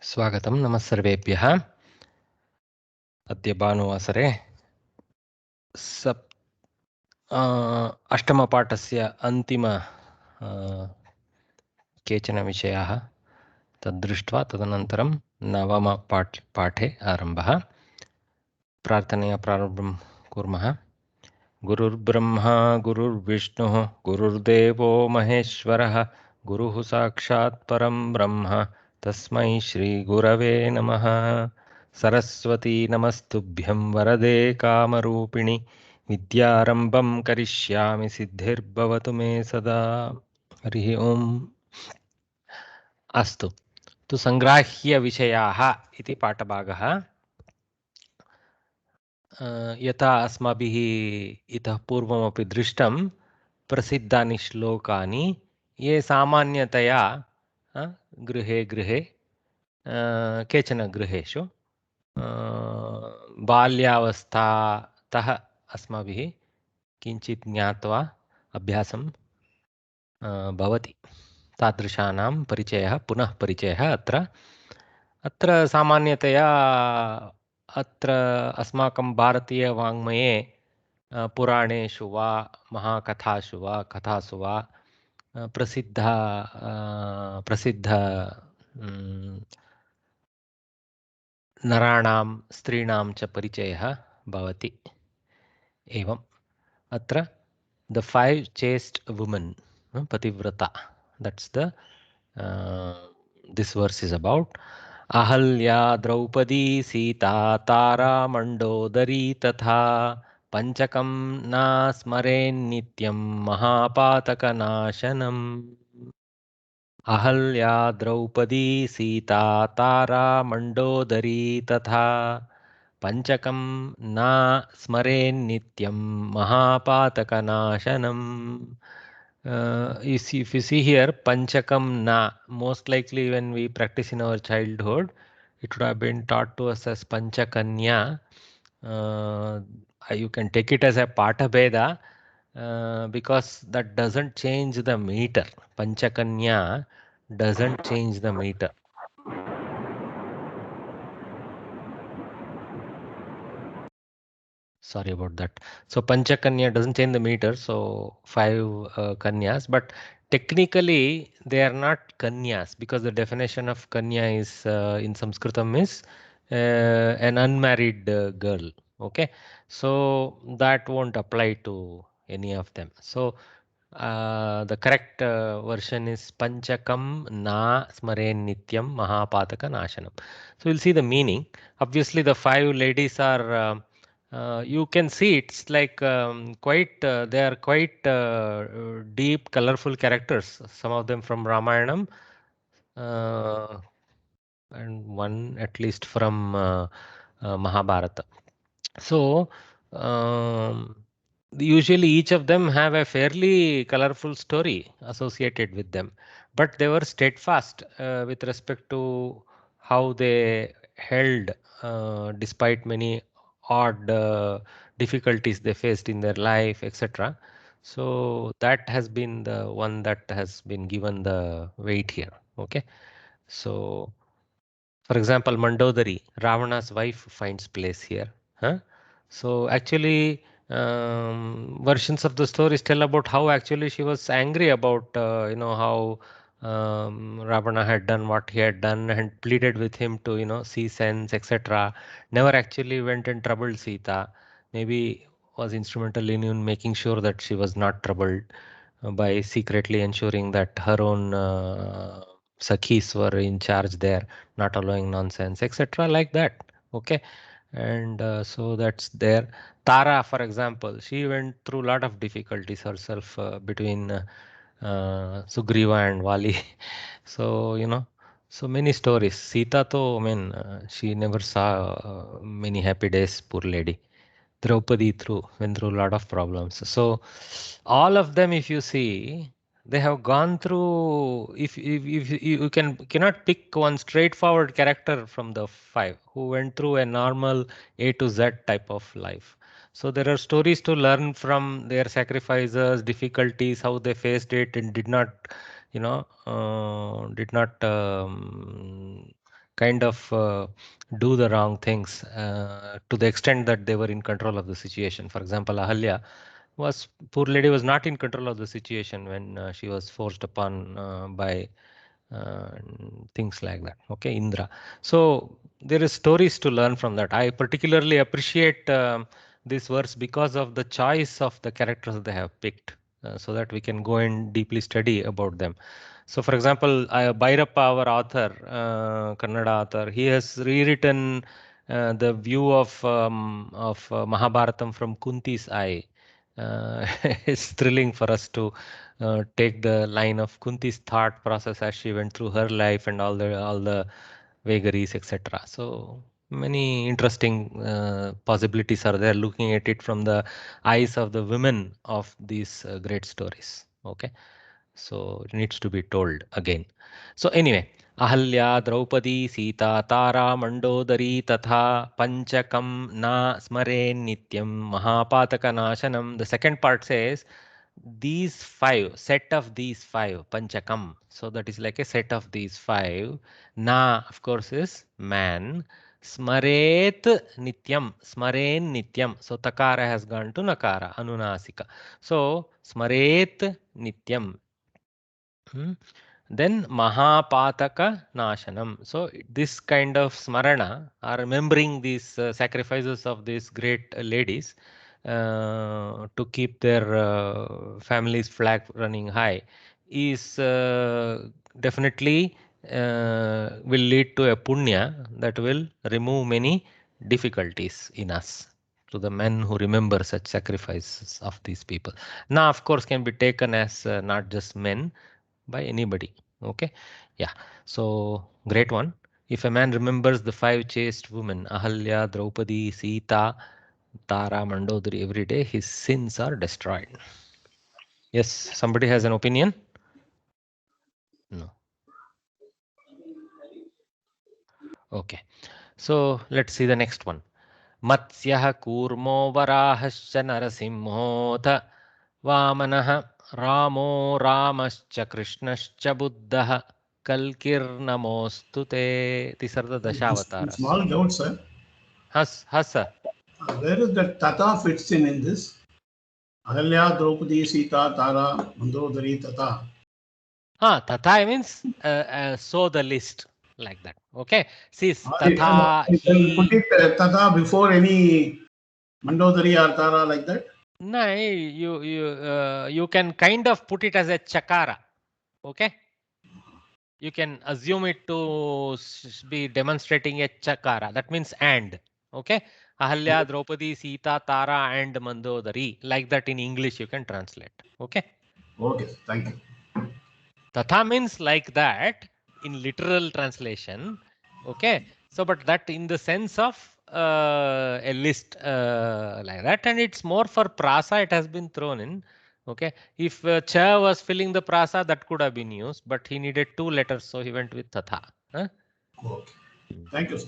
स्वागतं नमः सर्वेभ्यः। अद्य भानुवासरे अष्टमपाठस्य अन्तिम केचन विषयाः तद्दृष्ट्वा तदनन्तरं नवमपाठे आरम्भः। प्रार्थनया प्रारम्भं कुर्मः। गुरुर्ब्रह्मा गुरुर्विष्णुः गुरुर्देवो महेश्वरः गुरुः साक्षात् परं ब्रह्म तस्मै श्रीगुरवे नमः। सरस्वती नमस्तुभ्यं वरदे कामरूपिणि विद्यारम्भं करिष्यामि सिद्धिर्भवतु मे सदा। हरिः ओम्। अस्तु, तु सङ्ग्राह्यविषयाः इति पाठभागः। यथा अस्माभिः इतः पूर्वमपि दृष्टं, प्रसिद्धानि श्लोकानि ये सामान्यतया गृहे गृहे केचन गृहेषु बाल्यावस्थातः अस्माभिः किञ्चित् ज्ञात्वा अभ्यासं भवति। तादृशानां परिचयः पुनः परिचयः अत्र सामान्यतया अत्र अस्माकं भारतीयवाङ्मये पुराणेषु वा महाकथासु वा कथासु वा प्रसिद्ध नराणां स्त्रीणां च परिचयः भवति। एवम् अत्र the five chaste women, pativrata, that's the this verse is about. Ahalya, Draupadi, Sita, Tara, Mandodari तथा पंचकं न स्मरेन् नित्यं महापातकनाशनम्। अहल्या, द्रौपदी, सीता, तारा, मंडोदरी तथा पंचकं न स्मरेन् नित्यं महापातकनाशनम्. If you see here, panchakam na, most likely when we practice in our childhood, it would have been taught to us as panchakanya. You can take it as a patabheda because that doesn't change the meter. Panchakanya doesn't change the meter. Sorry about that. So Panchakanya doesn't change the meter, so five kanyas, but technically they are not kanyas because the definition of kanya is in Sanskritam is an unmarried girl. Okay, so that won't apply to any of them. So the correct version is Panchakam na smaren nityam mahapataka nashanam. So we'll see the meaning. Obviously, the five ladies are. You can see it's like they are quite deep, colorful characters. Some of them from Ramayanam, and one at least from Mahabharata. So usually each of them have a fairly colorful story associated with them, but they were steadfast with respect to how they held despite many odd difficulties they faced in their life, etc. So that has been the one that has been given the weight here. Okay, so for example, Mandodari, Ravana's wife, finds place here. Huh? So actually, versions of the stories tell about how actually she was angry about how Ravana had done what he had done and pleaded with him to see sense, etc. Never actually went and troubled Sita. Maybe was instrumental in making sure that she was not troubled by secretly ensuring that her own Sakhis were in charge there, not allowing nonsense, etc. like that. Okay, and so that's there. Tara, for example, she went through a lot of difficulties herself between Sugriva and Vali. So so many stories. Sita, though, I mean, she never saw many happy days. Poor lady. Draupadi went through a lot of problems. So all of them, if you see, they have gone through. If you cannot pick one straightforward character from the five who went through a normal A to Z type of life. So there are stories to learn from their sacrifices, difficulties, how they faced it, and did not kind of do the wrong things to the extent that they were in control of the situation. For example, Ahalya was, poor lady was not in control of the situation when she was forced upon by uh, things like that. Okay, Indra. So there is stories to learn from that. I particularly appreciate this verse because of the choice of the characters they have picked, so that we can go and deeply study about them. So, for example, Bhairappa, our author, Kannada author, he has rewritten the view of Mahabharatam from Kunti's eye. It's thrilling for us to take the line of Kunti's thought process as she went through her life and all the vagaries, etc. So many interesting possibilities are there looking at it from the eyes of the women of these great stories. Okay, so it needs to be told again. So anyway, Ahalya, Draupadi, Sita, Tara, Mandodari, Tatha, Panchakam, Na, Smare, Nityam, Mahapataka, Nashanam. The second part says these five, set of these five, Panchakam. So that is like a set of these five. Na, of course, is man. Smaret Nityam, Smaren Nityam. So Takara has gone to Nakara, Anunasika. So Smaret Nityam. Then Mahapataka Nashanam. So this kind of smarana, or remembering these sacrifices of these great ladies to keep their family's flag running high, is definitely will lead to a punya that will remove many difficulties in us, to the men who remember such sacrifices of these people. Now, of course, can be taken as not just men, by anybody. Okay, yeah. So great one. If a man remembers the five chaste women, Ahalya, Draupadi, Sita, Tara, Mandodari, every day, his sins are destroyed. Yes, somebody has an opinion? No. Okay. So let's see the next one. Matsyah Kurmo Varahascha Narasimhotha Vamanah Ramo Ramascha Krishnascha Buddhah Kalkirnamostute. These are the Dashavatas. Small doubt, sir. Has sir. Where is that Tata fits in this? Ahalya, Draupadi, Sita, Tara, Mandodari, Tata. Tatha means so the list, like that. Okay. See, No, Tatha you can put he. it Tata before any Mandodari or Tara like that. No, you can kind of put it as a chakara. Okay. You can assume it to be demonstrating a chakara. That means and. Okay. Ahalya, Draupadi, Sita, Tara, and Mandodari. Like that in English you can translate. Okay. Okay, thank you. Tatha means like that in literal translation. Okay. So, but that in the sense of a list like that, and it's more for prasa, it has been thrown in. Okay. If cha was filling the prasa, that could have been used, but he needed two letters, so he went with tatha. Huh? Okay. Thank you, sir.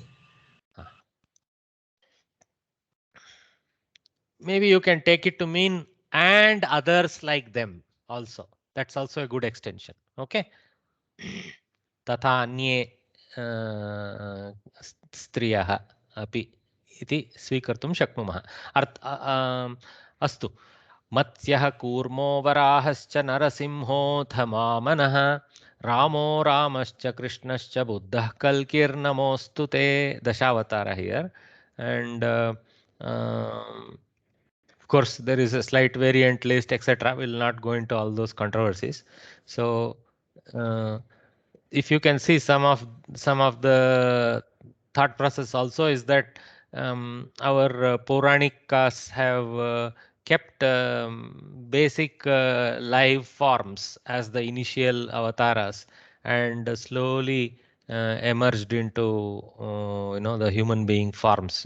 Maybe you can take it to mean and others like them also. That's also a good extension. Okay. तथा अन्ये स्त्रियः अपि इति स्वीकर्तुं शक्नुमः। अस्तु, मत्स्यः कूर्मो वराहश्च नरसिंहोऽथ वामनः रामो रामश्च कृष्णश्च बुद्धः कल्किर्नमोऽस्तु ते. Dashavatar here, and of course there is a slight variant list, etc. We'll not go into all those controversies. So if you can see some of the thought process also is that our Puranikas have kept basic live forms as the initial avatars, and slowly emerged into the human being forms.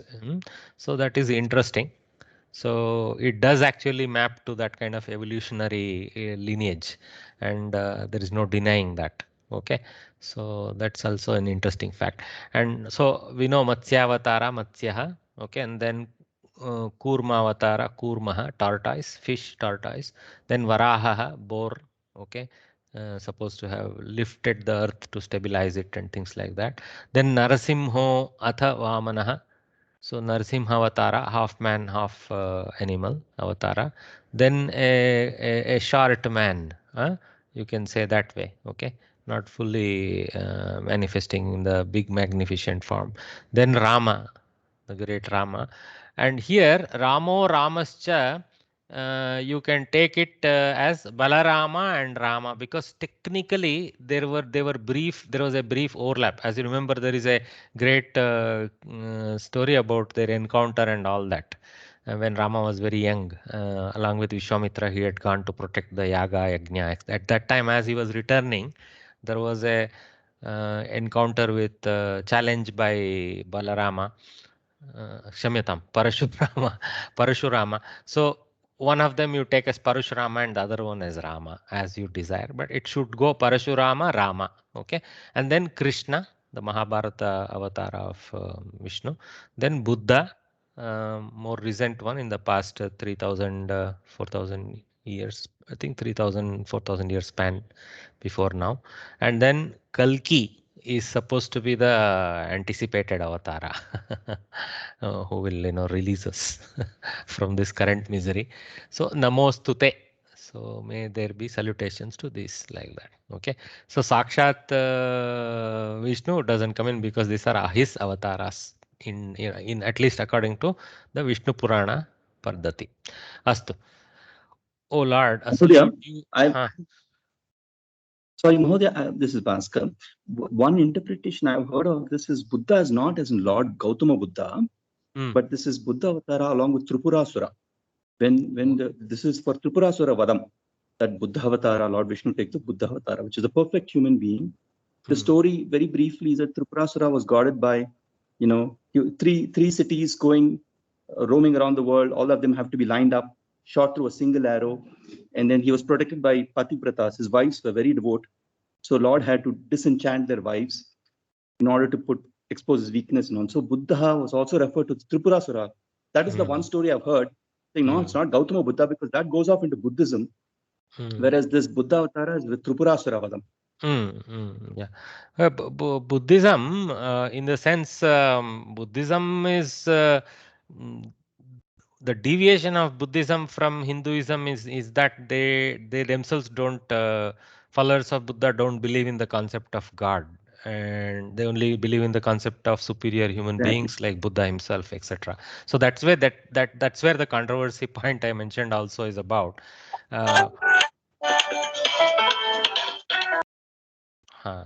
So that is interesting. So it does actually map to that kind of evolutionary lineage, and there is no denying that. Okay, so that's also an interesting fact. And so we know Matsyavatara, Matsyaha. Okay, and then Kurmavatara, Kurmaha, tortoise, fish, tortoise. Then Varahaha, boar. Okay, supposed to have lifted the earth to stabilize it and things like that. Then Narasimho Atha Vamanaha. So Narasimha Avatara, half man, half animal Avatara. Then a short man. You can say that way. Okay. Not fully manifesting in the big magnificent form. Then Rama, the great Rama. And here Ramo Ramascha, you can take it as Balarama and Rama, because technically they were brief. There was a brief overlap. As you remember, there is a great story about their encounter and all that. When Rama was very young, along with Vishwamitra, he had gone to protect the Yaga Yajna. At that time, as he was returning, there was a encounter with challenge by Balarama. Kshamyatam, Parashurama. So one of them you take as Parashurama and the other one as Rama, as you desire. But it should go Parashurama, Rama. Okay. And then Krishna, the Mahabharata avatar of Vishnu. Then Buddha, more recent one in the past 3,000, 4,000 years. I think 3,000, 4,000 years span before now. And then Kalki is supposed to be the anticipated avatara who will release us from this current misery. So Namostute. So may there be salutations to this, like that. Okay. So Sakshat Vishnu doesn't come in because these are his avatars in at least according to the Vishnu Purana Pardhati. Astu. Oh Lord, Mahodaya, you, sorry, Mahodaya, this is Bhaskar. One interpretation I've heard of this is Buddha is not as in Lord Gautama Buddha, but this is Buddha Avatara along with Tripurasura. This is for Tripurasura Vadam, that Buddha Avatara, Lord Vishnu takes the Buddha Avatara, which is a perfect human being. The story, very briefly, is that Tripurasura was guarded by, three cities going, roaming around the world. All of them have to be lined up, shot through a single arrow. And then he was protected by Patipratas. His wives were very devout. So Lord had to disenchant their wives in order to expose his weakness and on. So Buddha was also referred to as Tripurasura. That is the one story I've heard. Saying, no, it's not Gautama Buddha, because that goes off into Buddhism. Whereas this Buddha Avatara is with Tripurasura Vadam. Yeah. Buddhism, in the sense, Buddhism is the deviation of Buddhism from Hinduism is that they themselves don't, followers of Buddha don't believe in the concept of God, and they only believe in the concept of superior human beings like Buddha himself, etc. So that's where that's where the controversy point I mentioned also is about.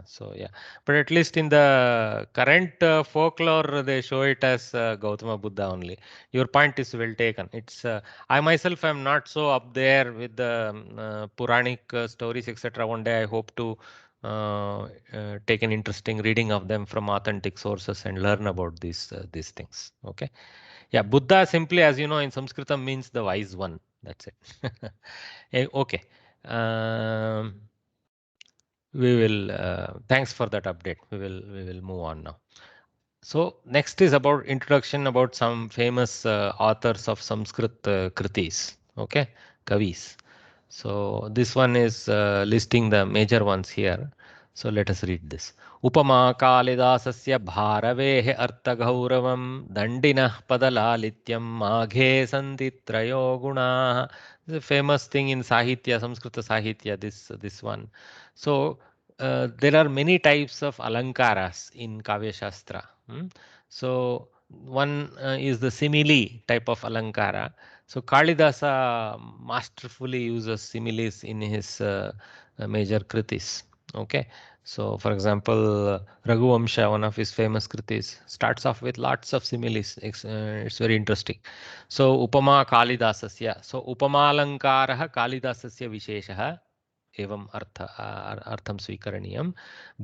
So yeah, but at least in the current folklore, they show it as Gautama Buddha only. Your point is well taken. It's I myself am not so up there with the Puranic stories, etc. One day I hope to take an interesting reading of them from authentic sources and learn about these things. Okay, yeah, Buddha simply, as you know, in Sanskritam means the wise one. That's it. Okay. We will thanks for that update. We will move on now. So next is about introduction about some famous authors of Sanskrit kritis. Okay, kavis. So this one is listing the major ones here. So let us read this. Upama Kalidasasya Bharavehe Arthaгаuravam Dandinah Padalalityam Maghe Santi Trayo Gunaah. This is a famous thing in Sahitya, Samskrita Sahitya, this one. So there are many types of alankaras in Kavya Shastra. So one is the simile type of alankara. So Kalidasa masterfully uses similes in his major kritis. Okay. So for example, Raghuvamsha, one of his famous kritis, starts off with lots of similes. It's very interesting. So Upama Kalidasasya. So Upama alankaraha Kalidasasya Visheshaha evam artham swikaraniyam.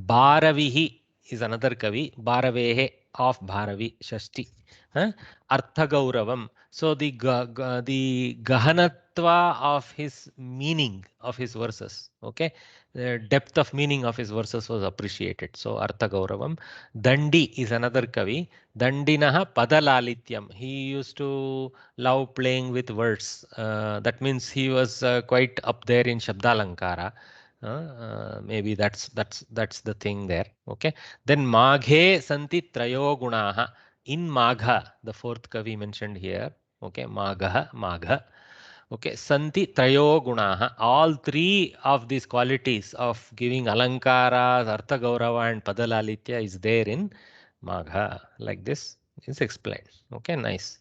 Bharavihi is another kavi. Bharavehe of Bharavi Shashti. Arthagauravam. So the gahanatva of his meaning of his verses. Okay. The depth of meaning of his verses was appreciated. So Arthagauravam. Dandi is another kavi. Dandinaha Padalalityam. He used to love playing with words. That means he was quite up there in Shabdalankara. Maybe that's the thing there. Okay. Then Maghe santi trayo gunaha. In Magha, the fourth Kavi mentioned here. Okay, Magha. Okay, santi trayo gunaha. All three of these qualities of giving alankaras, artha gaurava and padalalitya is there in Magha. Like this is explained. Okay, nice.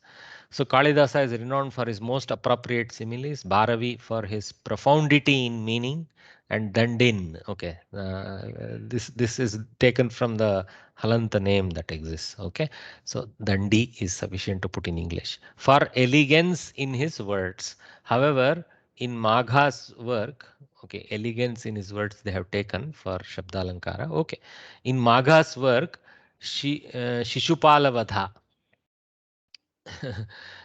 So Kalidasa is renowned for his most appropriate similes, Bharavi for his profundity in meaning, and Dandin. Okay, this is taken from the Halanta name that exists. Okay, so Dandi is sufficient to put in English. For elegance in his words. However, in Magha's work, okay, elegance in his words they have taken for Shabdalankara. Okay, in Magha's work, Shishupala Vadha.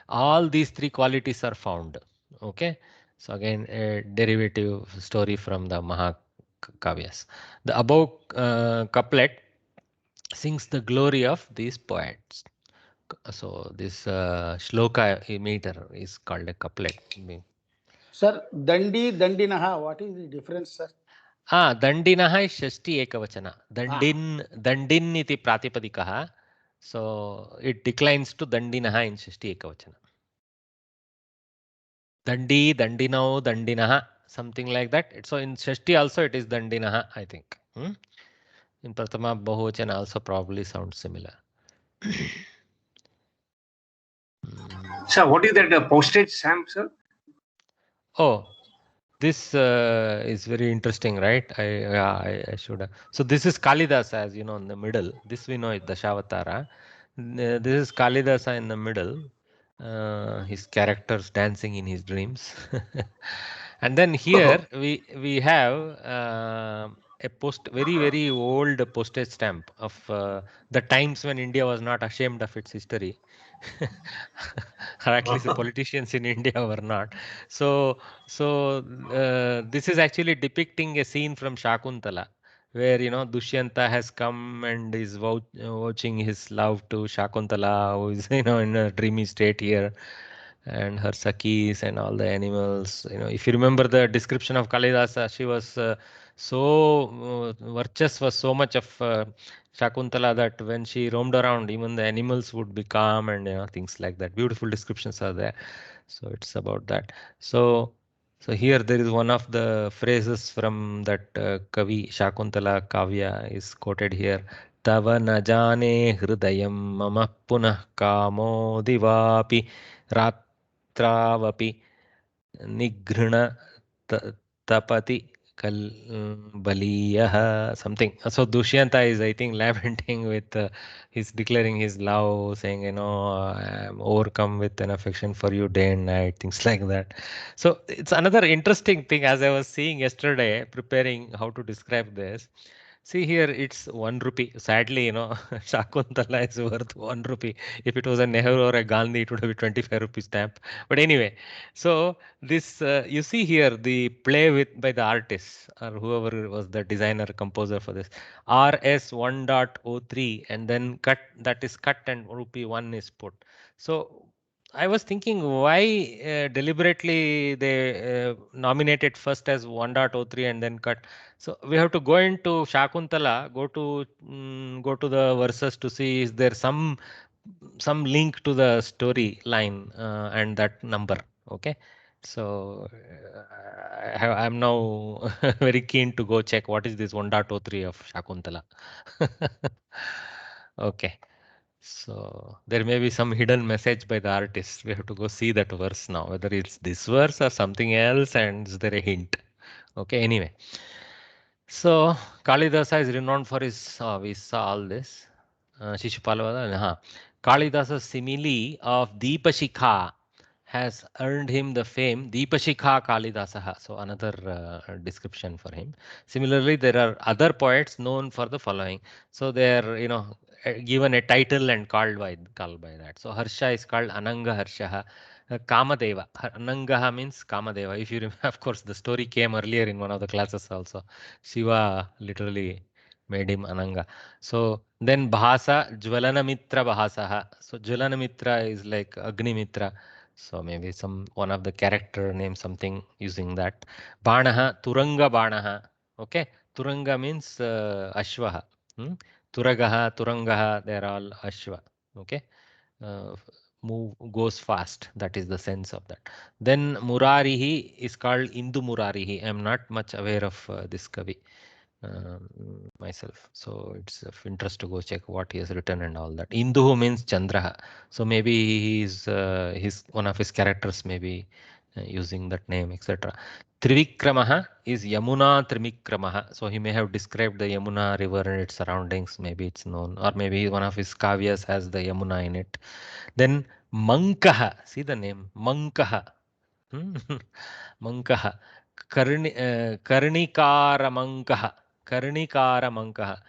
All these three qualities are found. Okay, so again a derivative story from the Mahakavyas. The above couplet sings the glory of these poets. So this shloka meter is called a couplet. Sir, Dandi, Dandinaha, what is the difference, sir? Dandinah is Shashti Ekavachana. Dandin iti Pratipadikaha. So it declines to Dandinah in Shashti Ekavachana. Dandi, Dandinau, Dandinaha, something like that. So in Shashti also it is Dandinaha, I think. In Prathama Bahuvachana also probably sounds similar. Sir, what is that postage stamp, sir? Oh, this is very interesting, right? I should have. So this is Kalidasa, as you know, in the middle. This we know is Dashavatara. This is Kalidasa in the middle. His characters dancing in his dreams. And then here we have a very old postage stamp of the times when India was not ashamed of its history. Or at least the politicians in India were not. So this is actually depicting a scene from Shakuntala, where Dushyanta has come and is vouching his love to Shakuntala, who is in a dreamy state here, and her Sakis and all the animals. If you remember the description of Kalidasa, she was Varchas was so much of Shakuntala that when she roamed around, even the animals would be calm and things like that. Beautiful descriptions are there. So it's about that. So here there is one of the phrases from that Kavi Shakuntala Kavya is quoted here. Tava na jane hridayam mama punah kamo divapi ratravapi nigrhana tapati baliyah, something. So Dushyanta is, I think, lamenting with he's declaring his love, saying, I'm overcome with an affection for you day and night, things like that. So it's another interesting thing, as I was seeing yesterday, preparing how to describe this. See here, it's 1 rupee. Sadly, Shakuntala is worth 1 rupee. If it was a Nehru or a Gandhi, it would have been 25 rupee stamp. But anyway, so this you see here the play by the artist or whoever was the designer composer for this. RS 1.03 and then that is cut and rupee 1 is put. So I was thinking why deliberately they nominated first as 1.03 and then cut. So we have to go into Shakuntala, go to the verses to see is there some link to the story line and that number. Okay, so I'm now very keen to go check what is this 1.03 of Shakuntala. Okay. So there may be some hidden message by the artist. We have to go see that verse now, whether it's this verse or something else, and is there a hint? Okay, anyway. So Kalidasa is renowned for his, we saw all this. Shishupala, Kalidasa's simile of Deepashikha has earned him the fame Deepashikha Kalidasaha. So another description for him. Similarly, there are other poets known for the following. So they are, given a title and called by that. So Harsha is called Ananga Harsha. Kamadeva. Anangaha means Kamadeva. If you remember, of course, the story came earlier in one of the classes also. Shiva literally made him Ananga. So then Bhasa, Jvalanamitra Bhasaha. So Jvalanamitra is like Agnimitra. So maybe one of the character name something using that. Banaha, Turanga Banaha. Okay, Turanga means Ashvaha. Turagaha, Turangaha, they are all Ashva. Okay, move goes fast. That is the sense of that. Then Murarihi is called Indu Murarihi. I am not much aware of this Kavi myself, so it's of interest to go check what he has written and all that. Induhu means Chandraha, so maybe he is his one of his characters maybe using that name, etc. Trivikramaha is Yamuna Trivikramaha, so he may have described the Yamuna river and its surroundings, maybe it's known, or maybe one of his kavyas has the Yamuna in it. Then Mankaha, see the name Mankaha. Mankaha, Karnikara Mankaha. Karnikara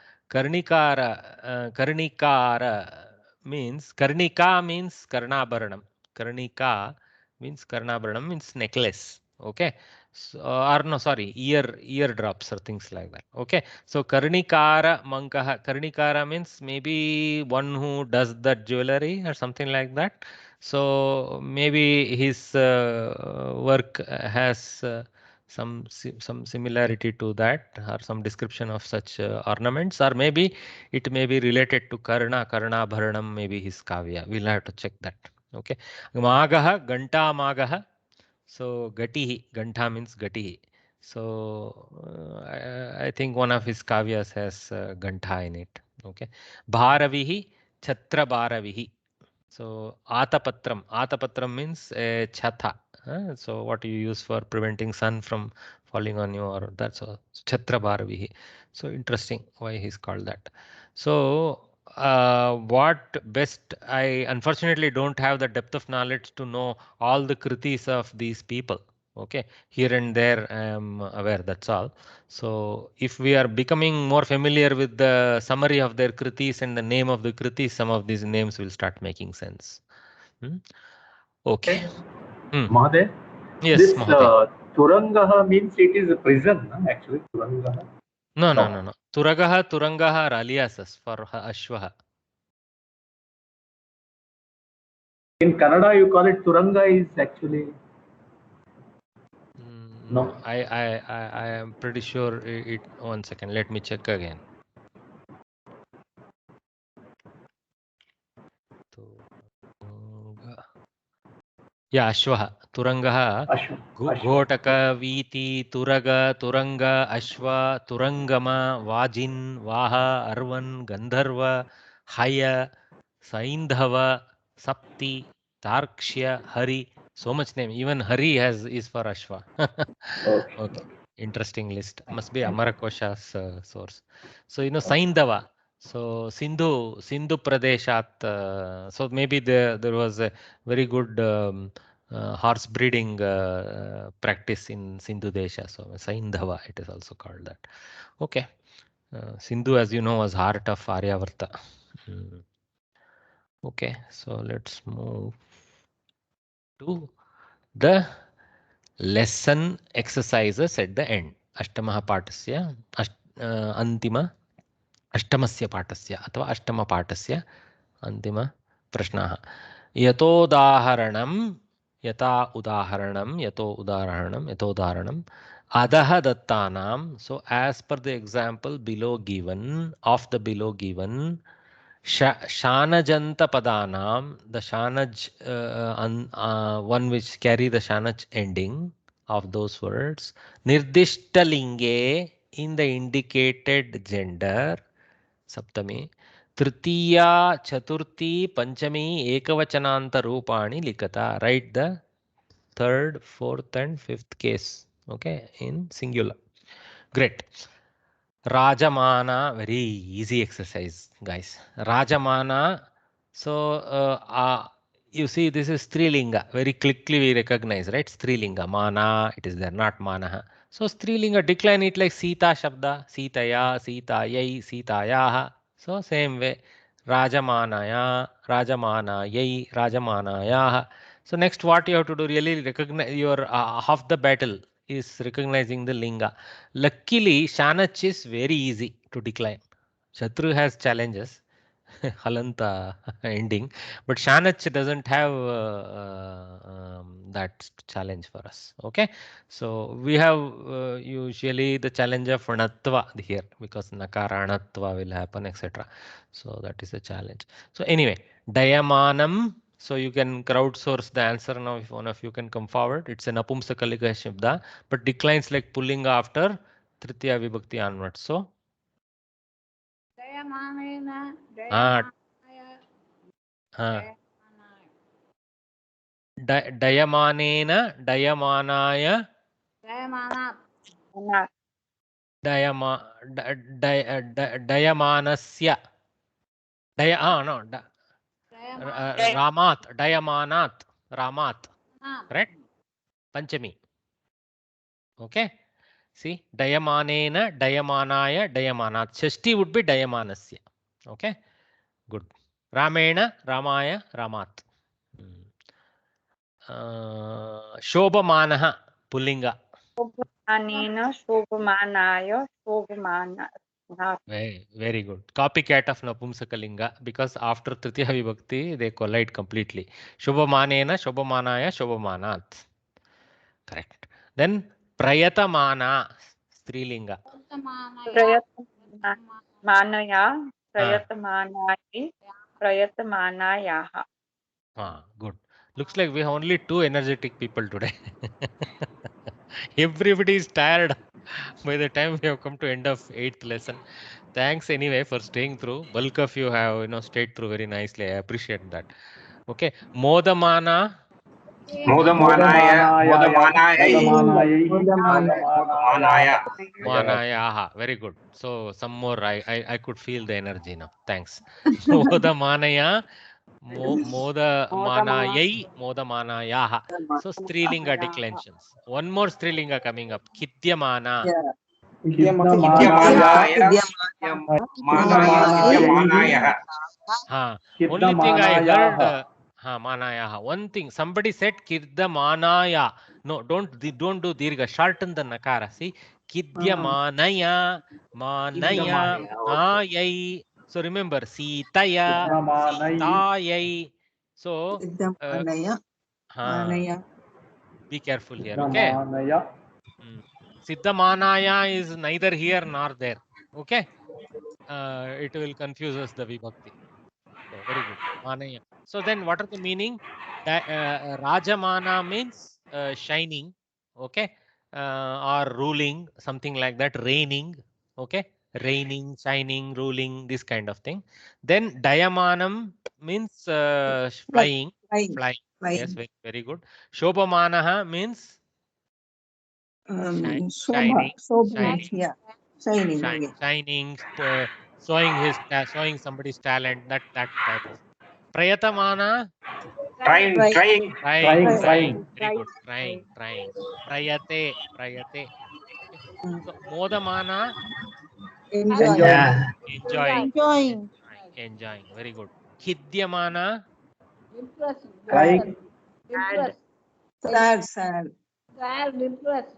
means Karnika means Karnabharanam. Karnika means Karnabharanam means necklace. Okay. So, or no, sorry, ear drops or things like that. Okay. So Karnikara Mankaha. Karnikara means maybe one who does that jewelry or something like that. So maybe his work has some similarity to that, or some description of such ornaments, or maybe it may be related to Karnabharanam, maybe his kavya. We'll have to check that. Okay. Magaha, Ganta Magaha. So Gatihi, Ganta means Gatihi. So I think one of his kavyas has Ganta in it. Okay. Bharavihi, Chhatra Bharavihi. So Atapatram means a chhatha. So what you use for preventing sun from falling on you, or that's a Chhatra Bharavihi. So interesting why he's called that. So what best, I unfortunately don't have the depth of knowledge to know all the kritis of these people. Okay, here and there I am aware, that's all. So if we are becoming more familiar with the summary of their kritis and the name of the kritis, some of these names will start making sense. Okay. Mahadev, Yes, this Mahoday. Turangaha means it is a prison, no? Actually, Turangaha. No. Turangaha are aliases for Ashwaha. In Kannada, you call it Turanga is actually. No, I am pretty sure it. 1 second, let me check again. Yeah, Ashwaha. Turangaha. Ghotaka, Viti, Turaga, Turanga, Ashwa, Turangama, Vajin, Vaha, Arvan, Gandharva, Haya, Saindhava, Sapti, Tarkshya, Hari. So much name. Even Hari is for Ashwa. Okay. Interesting list. Must be Amarakosha's source. So Saindhava. So Sindhu Pradeshat. So maybe there was a very good horse breeding practice in Sindhu Desha. So Saindhava, it is also called that. Okay. Sindhu, as you know, was heart of Aryavarta. Okay, so let's move to the lesson exercises at the end. Ashtamaha patasya, antima, अष्टमस्य पाठस्य अथवा अष्टमपाठस्य अन्तिम प्रश्नः यतोदाहरणं यतोदाहरणं अधः दत्तानां. So as per the example below given, of the below given, shanajanta padanam, the shanaj one which carry the shanaj ending of those words, nirdishta linge, in the indicated gender, सप्तमी, तृतीया, चतुर्थी, पंचमी एकवचनांत रूपाणि लिखता. Write the third, fourth and fifth case, okay, in singular. Great. Rajamana, very easy exercise, guys. Rajamana. So you see, this is Strilinga. Very quickly we recognize, right? Strilinga. Mana, it is there, not Manaha. So Strilinga, decline it like Sita Shabda, Sitaya, Sitayai, Sitayaha. So same way, Rajamanaya, Rajamanayai, Rajamanayaha. So next, what you have to do, really recognize your half the battle is recognizing the linga. Luckily, Shanach is very easy to decline. Shatru has challenges. Halanta ending, but Shanach doesn't have that challenge for us. Okay, so we have usually the challenge of Anatva here because Nakaranatva will happen, etc. So that is a challenge. So anyway, Dayamanam. So you can crowdsource the answer now if one of you can come forward. It's an Apumsakalika Shabda, but declines like pulling after Tritiya Vibhakti onwards. So Dayamanena, ah, Dayamanaya, Dayamanena, Dayamanaya, Dayamanat, Dayamanasya, no, Dayamanat, Ramat, Dayamanat, Ramat, correct? Panchami. Okay. See, Dayamanena, Dayamanaya, Dayamanat. Shashti would be Dayamanasya. Okay. Good. Ramena, Ramaya, Ramat. Shobhamanaha, Pullinga. Shobhamanena, Shobhamanaya, Shobhamana. Very good. Copycat of Napumsakalinga because after Tritiya Vibhakti they collide completely. Shubhamanena, Shubhamanaya, Shubhamanat. Correct. Then Prayatamana, Strilinga. Manaya, Prayatamanai, Prayatamanayah. Good. Looks like we have only two energetic people today. Everybody is tired by the time we have come to end of 8th lesson. Thanks anyway for staying through. Bulk of you have stayed through very nicely. I appreciate that. Okay. Modamana. Manayaha. Very good. So some more. I could feel the energy now. Thanks. Modamanaya. Modamanayai. Modamanayaha. So Strilinga declensions. One more Strilinga coming up. Kidyamana. Only thing I heard. Manayaha. One thing. Somebody said Kirdamanaya. No, don't do dirgha. Shorten the nakara. See, Kidyamanaya, Manaya, Ayai. So remember, Sitaya, Sitayai. So be careful here. Okay. Siddhamanaya is neither here nor there. Okay. It will confuse us the vibhakti. So very good. Manaya. So then what are the meaning? Rajamana means shining. Okay. Or ruling, something like that. Reigning. Okay. Reigning, shining, ruling, this kind of thing. Then Dayamanam means flying. Flying. Yes, very, very good. Shobhamanaha means shining, showing somebody's talent, that type of. Prayatamana, Trying. trying, very good, trying. Prayate. Okay. So modamana, enjoying, very good. Khidyamana, sad, depressed,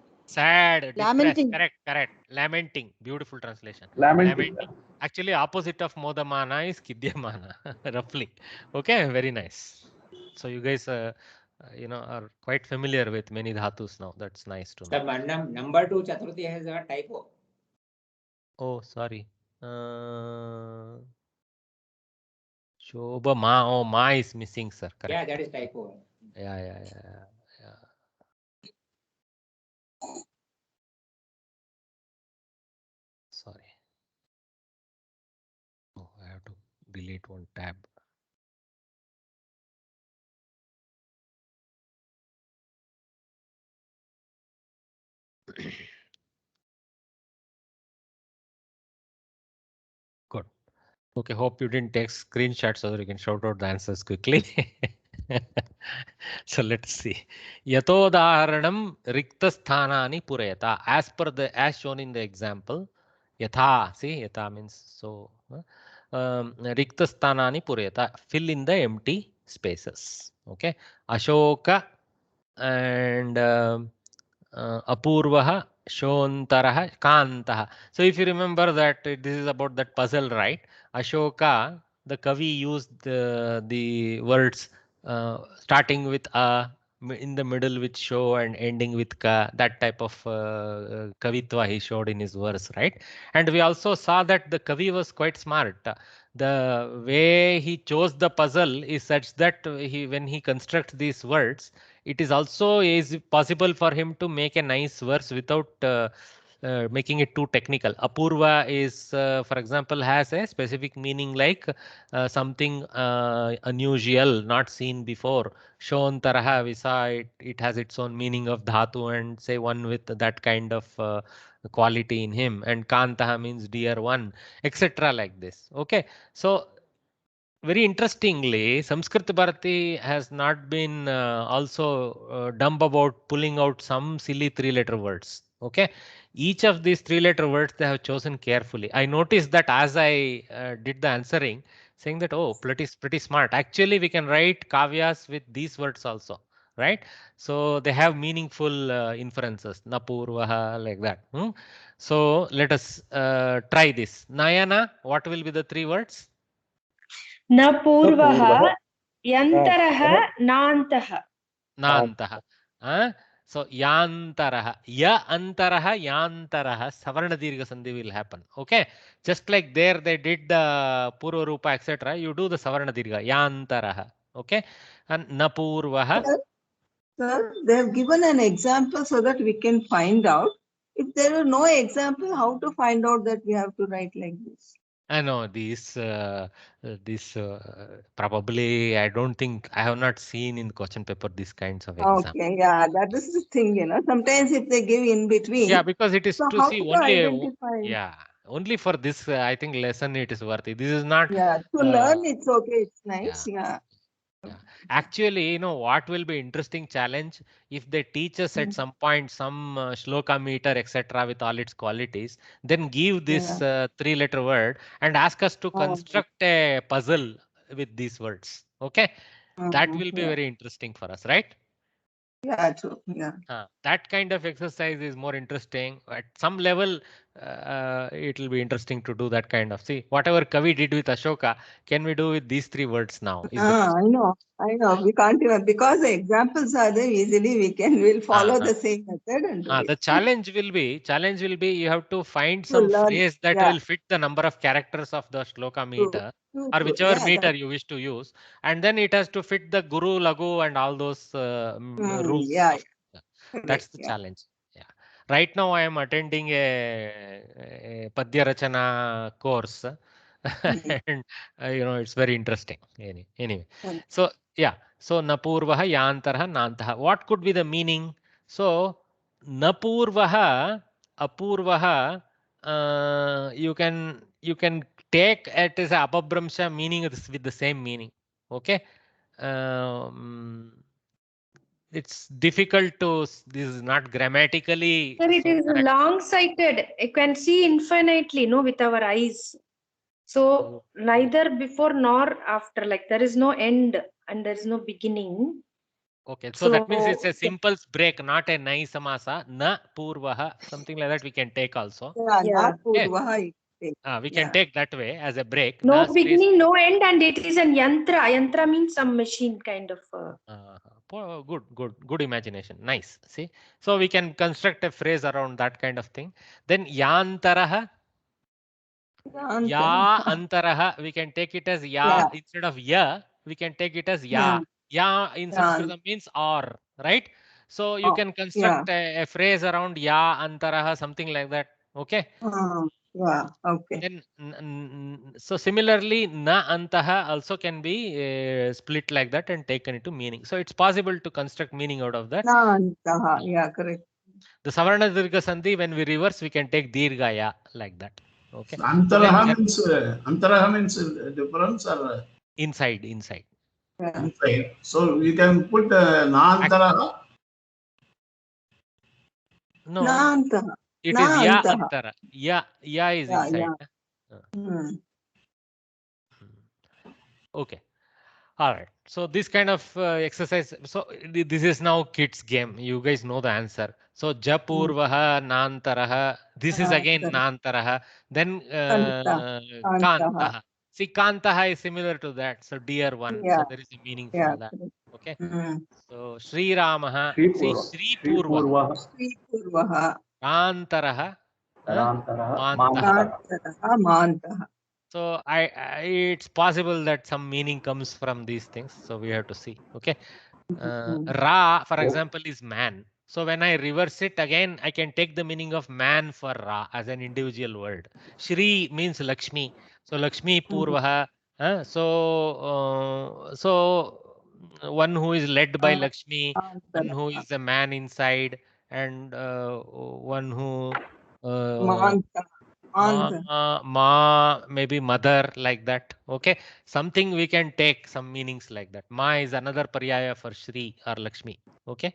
correct. Lamenting, beautiful translation. Lamenting. Actually, opposite of modamana is kidyamana, roughly. Okay, very nice. So you guys, are quite familiar with many dhatus now. That's nice to know. Sir, number 2 Chaturthi has a typo. Oh, sorry. Shobha ma. Oh, ma is missing, sir. Correct. Yeah, that is typo. Yeah. Sorry. Oh, I have to delete one tab. Good. Okay, hope you didn't take screenshots so that you can shout out the answers quickly. So let's see. Yatodaharanam riktasthanani purayata. As shown in the example, yatha. See, yatha means so. Riktasthanani purayata. Fill in the empty spaces. Okay. Ashoka and Apurvaha, Shontaraha, Kantaha. So if you remember that this is about that puzzle, right? Ashoka the Kavi used the words starting with a, in the middle with sho and ending with ka, that type of kavitva he showed in his verse, right? And we also saw that the Kavi was quite smart. The way he chose the puzzle is such that when he constructs these words, it is also is possible for him to make a nice verse without making it too technical. Apurva is, for example, has a specific meaning like something unusual, not seen before. Shontaraha, we saw it, it has its own meaning of dhatu and say one with that kind of quality in him. And Kantaha means dear one, etc. like this. Okay, so very interestingly, Sanskrit Bharati has not been also dumb about pulling out some silly three-letter words. Okay, each of these three-letter words they have chosen carefully. I noticed that as I did the answering, saying that oh, pretty smart. Actually, we can write kavyas with these words also, right? So they have meaningful inferences. Napurvaha, like that. So let us try this. Nayana, what will be the three words? न पूर्वः यन्तरः नान्तः नान्तः. So yantaraha, ya antaraha, yantaraha, savarna dirgha sandhi will happen. Okay, just like there they did the purva rupa etc. You do the savarna dirgha yantaraha. Okay, and napurvaha. Sir, they have given an example so that we can find out. If there is no example, how to find out that we have to write like this? I know these probably I don't think I have not seen in the question paper these kinds of examples. Okay, yeah, that is the thing, you know. Sometimes if they give in between. Yeah, because it is so to how see to only. identify? Yeah, only for this I think lesson it is worthy. This is not. Yeah, to learn it's okay. It's nice. Yeah. Actually, you know what will be interesting challenge if they teach us at some point some shloka meter etc. with all its qualities, then give this three-letter word and ask us to construct a puzzle with these words. Okay, that will be very interesting for us, right? Yeah, true. Yeah. That kind of exercise is more interesting. At some level, it will be interesting to do that kind of. See, whatever Kavi did with Ashoka, can we do with these three words now? I know. We can't even, because the examples are there easily, we'll follow the same method and do it. The challenge will be you have to find some phrase that will fit the number of characters of the shloka meter or whichever meter you wish to use, and then it has to fit the guru, lagu and all those rules. That's the challenge. Yeah. Right now I am attending a Padya Rachana course and you know it's very interesting. Anyway. So yeah. So napurvaha, yantaraha, nantaha. What could be the meaning? So napurvaha, apurvaha, you can take it as a apabramsha meaning with the same meaning. Okay. It's difficult to, this is not grammatically. Sir, it is long-sighted. You can see infinitely, no, with our eyes. So neither before nor after, like there is no end and there is no beginning. Okay, so that means it's a simple break, not a nai samasa. Na purvaha, something like that we can take also. Yeah. Purvaha. We can take that way as a break. No beginning, no end, and it is an yantra. Yantra means some machine kind of. Good imagination. Nice. See, so we can construct a phrase around that kind of thing. Then yantaraha. Ya antaraha. We can take it as ya instead of ya. We can take it as ya. Ya in Sanskrit means or, right? So you can construct a phrase around ya antaraha, something like that. Okay. Yeah. Okay. Then so similarly, na antaha also can be split like that and taken into meaning. So it's possible to construct meaning out of that. Na antaha. Yeah, correct. The savarna dirgha sandhi, when we reverse, we can take dirgha ya like that. Okay. Antaraha means difference or inside. Inside. So you can put na antaraha. No. Na antaha. It is ya antara. Ya is inside. Okay. All right. So this kind of exercise. So this is now kids game. You guys know the answer. So japurvaha nantaraha. This is again nantaraha. Then kantaha. See, Kantaha is similar to that. So dear one. Yeah. So there is a meaning Yeah. for that. Okay. Mm. So Sri Ramaha. See, Sri Sri Purva. Purva. Sri Purvaha. Kantaraha. Rantaraha. Mantaha. Kantaraha Mantaha. So it's possible that some meaning comes from these things. So we have to see. Okay. Ra, for example, is man. So when I reverse it again, I can take the meaning of man for Ra as an individual word. Shri means Lakshmi. So Lakshmi Purvaha. So one who is led by Lakshmi, one who is a man inside, and one who Ma, maybe mother, like that. Okay, something we can take some meanings like that. Ma is another paryaya for Shri or Lakshmi. Okay,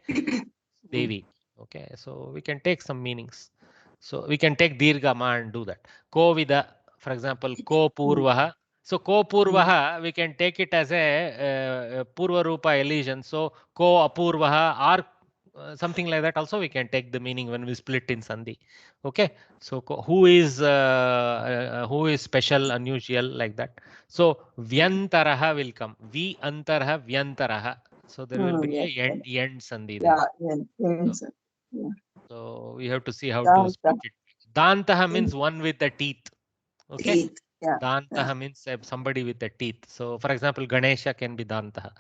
Devi. Okay, so we can take some meanings. So we can take Dirgha Ma and do that. Ko Vida, for example, Ko Purvaha. So Ko Purvaha, we can take it as a Purva Rupa elision. So Ko Apurvaha or something like that also we can take the meaning when we split in Sandhi. Okay, so who is special, unusual, like that. So Vyantaraha will come. Vi Antaraha Vyantaraha. So there will be a end Sandhi there. So we have to see how to split it. Dantaha means one with the teeth. Okay. Dantaha means somebody with the teeth. So for example, Ganesha can be Dantaha.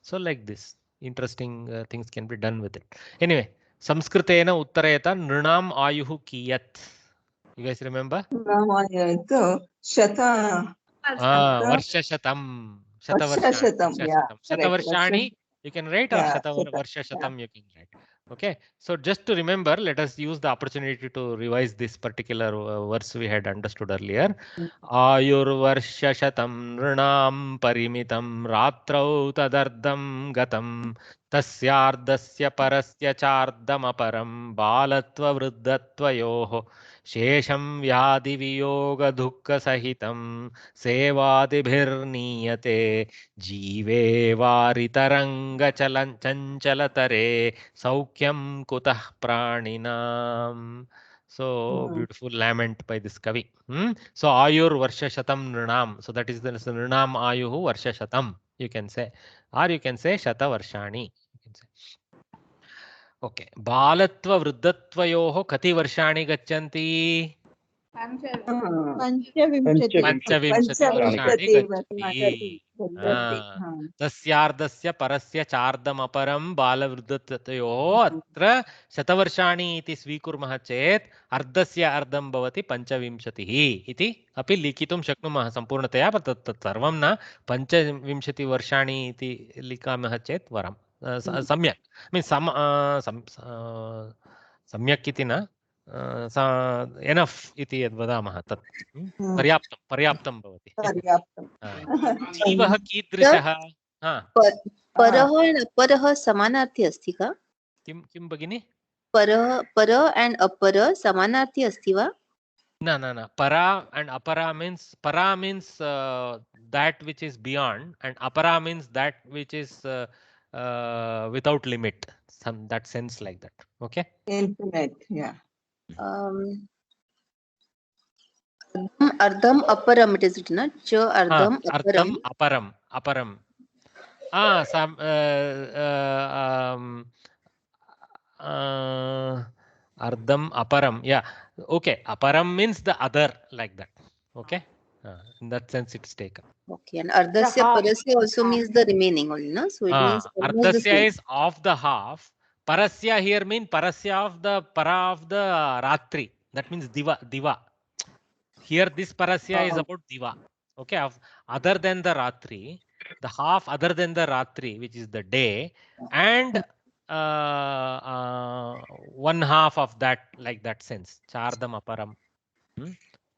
So like this, interesting things can be done with it. Anyway, Samskritena Uttarayata Nrinam Ayuhu Kiyat. You guys remember? Shata. Varsha Shatam. Shatavarshani. You can write, or Varsha Shatam you can write. Okay, so just to remember, let us use the opportunity to revise this particular verse we had understood earlier. Ayurvarsha shatam nrinam parimitam ratrau tadardam gatam tasyardasya parasya chardam aparam balatva vruddhatvayoho shesham vyadi viyoga dukkha sahitam sevadibhirniyate जीवे वारितरंग चंचलतरे सौख्यम कुतः प्राणिनाम. So beautiful lament by this Kavi. So Ayur Varsha Shatam Nrinam. So that is the Nrinam Ayuhu Varsha Shatam, you can say. Or you can say Shata Varshani. You can say. Okay. Balatva Vruddhatvayoho Kati Varshani Gachanti. तस्यार्धस्य परस्य चार्धमपरं बालवृद्धतयोः अत्र शतवर्षाणि इति स्वीकुर्मः चेत् अर्धस्य अर्धं भवति 25 इति अपि लिखितुं शक्नुमः संपूर्णतया. तत् सर्वं न 25 वर्षाणि इति लिखामः चेत् वरं सम्यक् मीन्स् सम्यक् इति न एनफ इति यद् वदामः तत् पर्याप्तं भवति. जीवः कीदृशः? परः एंड अपरः समानार्थी अस्ति का? किं भगिनि? पर एंड अपर समानार्थी अस्ति वा? न. para and apara means that which is beyond, and apara means that which is without limit, that sense like that. Okay, infinite. Yeah. Ardham aparam, it is written, cha ardham aparam. Ardham aparam. Yeah. Okay. Aparam means the other, like that. Okay. In that sense, it's taken. Okay. And ardhasya parasya also means the remaining only, no? So it means ardhasya is of the half. Parasya here means parasya of the para of the ratri. That means diva. Here this parasya is about diva. Okay. Other than the ratri, the half other than the ratri, which is the day, and 1/2 of that, like that sense. Chardam aparam.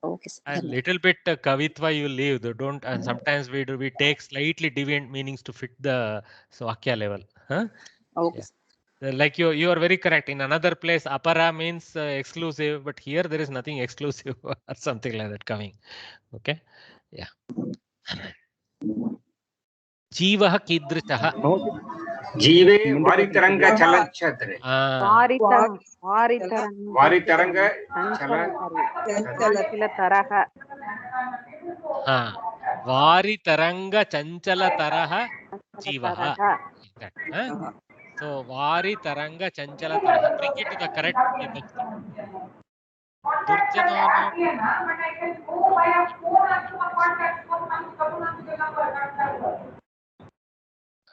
Okay. A little bit kavitva you leave. Don't. And sometimes we take slightly deviant meanings to fit the Swakya level. Huh? Okay. Yeah. Like you are very correct. In another place, apara means exclusive, but here there is nothing exclusive or something like that coming. Okay. Yeah. Jeevah kidrishaha. जीवे वारितरंग चलच्छत्रे. वारितरंग चलच्छलतरः. Vari taranga chanchala taraha jivaha. So Vari taranga chanchala taraha. Bring it to the correct vibhakti. Durjanana.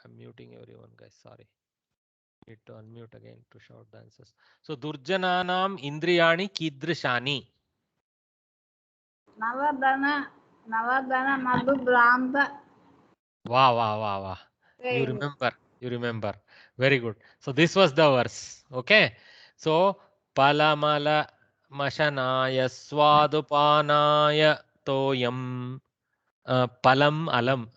I'm muting everyone, guys. Sorry. Need to unmute again to shout the answers. So Durjananam Indriyani Kidrishani. Navadana Madhu Brahma. Wow. You remember. Very good. So this was the verse. Okay. So Palamala Mashanaya Swadupanaya Toyam. Palam alam.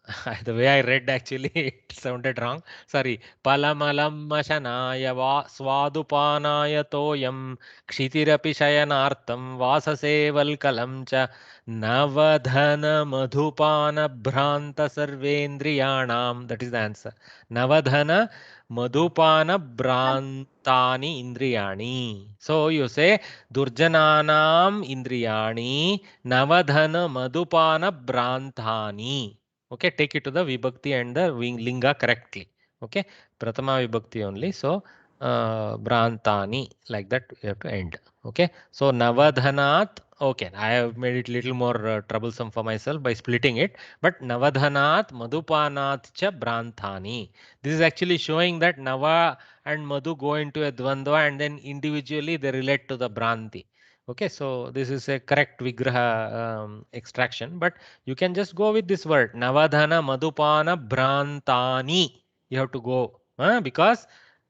The way I read actually it sounded wrong. Sorry. Palam alam mashanaya swadupanaya toyam kshitirapi shayanartam vasase valkalam cha navadhana madhupana bhranta sarvendriyanam. That is the answer. Navadhana madhupana bhrantani indriyani. So you say Durjananam indriyani Navadhana Madhupana Branthani. Okay, take it to the Vibhakti and the Linga correctly. Okay, Prathama Vibhakti only. So, Branthani, like that you have to end. Okay, so Navadhanat. Okay, I have made it little more troublesome for myself by splitting it. But Navadhanat Madhupanat cha Branthani. This is actually showing that Nava and Madhu go into a Dvandva and then individually they relate to the Branti. Okay, so this is a correct Vigraha extraction, but you can just go with this word Navadhana Madhupana Brantani. You have to go because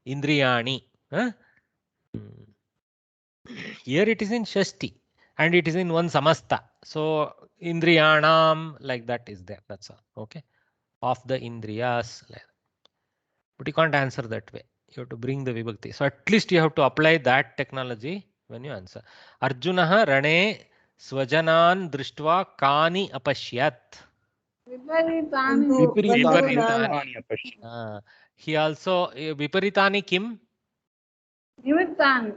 Indriyani. Here it is in Shashti and it is in one Samasta. So Indriyanam like that is there. That's all. Okay, of the Indriyas. But you can't answer that way. You have to bring the Vibhakti. So at least you have to apply that technology when you answer. Arjunaha Rane Swajanan Drishtva Kani Apashyat. Viparitani. He also Viparitani Kim? Nimittani.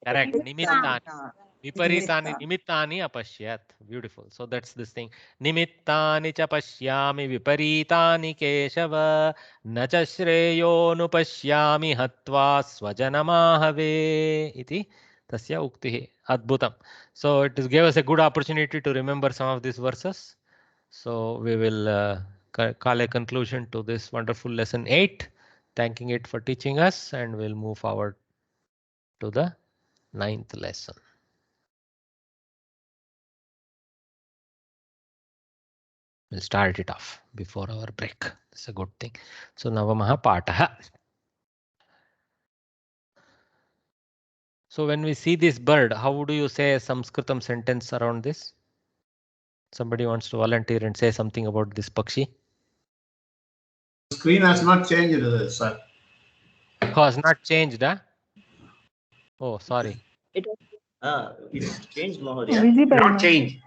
Correct. Nimittani. Viparitani nimittani apashyat. Beautiful. So that's this thing. Nimittani cha pashyami viparitani keshava na cha shreyo nupashyami hatva swajanamahave iti tasya uktihi. Adbhutam. So it gave us a good opportunity to remember some of these verses. So we will call a conclusion to this wonderful lesson 8, thanking it for teaching us, and we'll move forward to the 9th lesson. We'll start it off before our break. It's a good thing. So Navamaha Pataha. So when we see this bird, how do you say a Sanskritam sentence around this? Somebody wants to volunteer and say something about this Pakshi? The screen has not changed, sir. Oh, has not changed, huh? Oh, sorry. It's changed, Mahodaya. Not changed.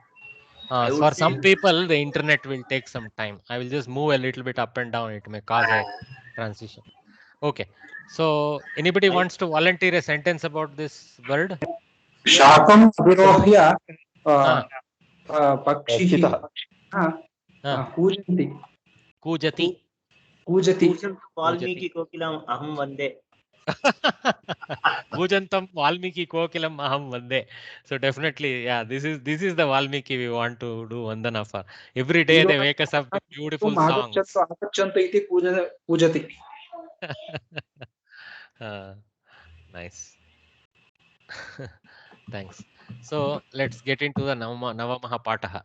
For some people, the internet will take some time. I will just move a little bit up and down. It may cause a transition. Okay. So anybody wants to volunteer a sentence about this bird? Shakam Virohya Pakshi Kujati. Valmiki Kokilam Aham Vande. Gujantam Valmiki Kokilam Aham Vande. So definitely, yeah, this is the Valmiki we want to do Vandana for. Every day they wake us up with beautiful songs. Nice. Thanks. So let's get into the Navamaha Pataha.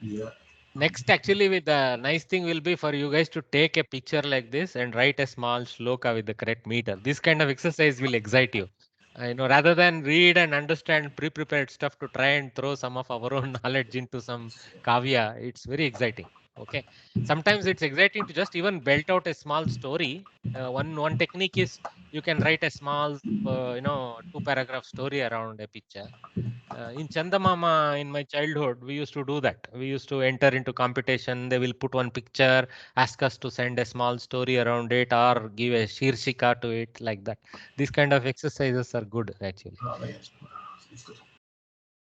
Yeah. Next, actually, with the nice thing will be for you guys to take a picture like this and write a small shloka with the correct meter. This kind of exercise will excite you. Rather than read and understand pre-prepared stuff to try and throw some of our own knowledge into some kavya, it's very exciting. Okay. Sometimes it's exciting to just even belt out a small story. One technique is you can write a small, 2-paragraph story around a picture. In Chandamama, in my childhood, we used to do that. We used to enter into competition. They will put one picture, ask us to send a small story around it or give a shirshika to it, like that. These kind of exercises are good, actually.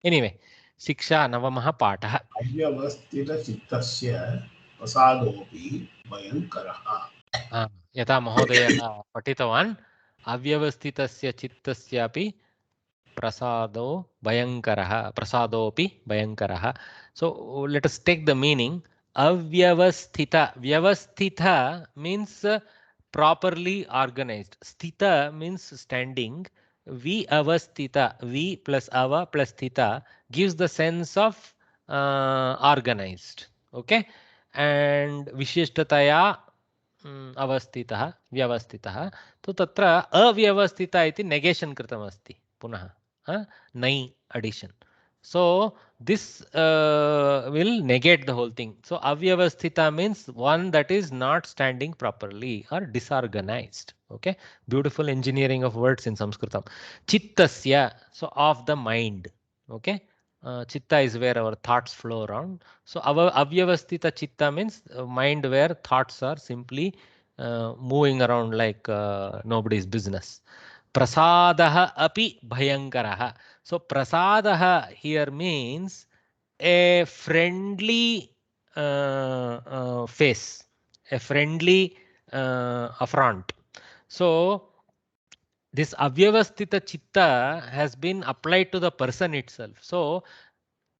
Anyway, शिक्षा नवमः पाठः। अव्यवस्थितचित्तस्य प्रसादोऽपि भयङ्करः। यथा महोदयः पठितवान्, अव्यवस्थितस्य चित्तस्यापि प्रसादो भयङ्करः, प्रसादोऽपि भयङ्करः. So let us take the meaning. Avyavasthita. Vyavasthita means properly organized. Sthita means standing. Vyavasthita, V plus ava plus thita gives the sense of organized. Okay, and विशिष्टतया अवस्थितः व्यवस्थितः. तो तत्र अव्यवस्थिता इति नेगेशन् कृतमस्ति पुनः, नै addition. So this will negate the whole thing. So avyavasthita means one that is not standing properly or disorganized. Okay, beautiful engineering of words in Sanskritam. Chittasya, so of the mind. Okay, chitta is where our thoughts flow around. So avyavasthita chitta means mind where thoughts are simply moving around like nobody's business. Prasadaha api bhayankaraha. So prasadaha here means a friendly face, a friendly affront. So this avyavastita chitta has been applied to the person itself. So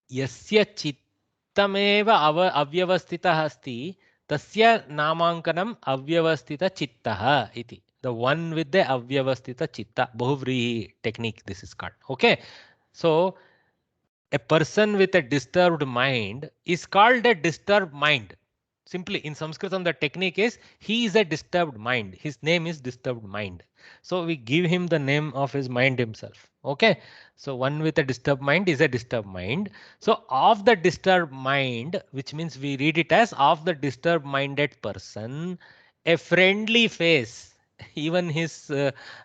yasya chittameva avyavastitah asti tasya namankanam avyavastita chittaha iti. The one with the avyavastita chitta, bahuvrihi technique this is called. Okay, so a person with a disturbed mind is called a disturbed mind. Simply in Sanskritam the technique is he is a disturbed mind. His name is disturbed mind. So we give him the name of his mind himself. Okay, so one with a disturbed mind is a disturbed mind. So of the disturbed mind, which means we read it as of the disturbed minded person, a friendly face, even his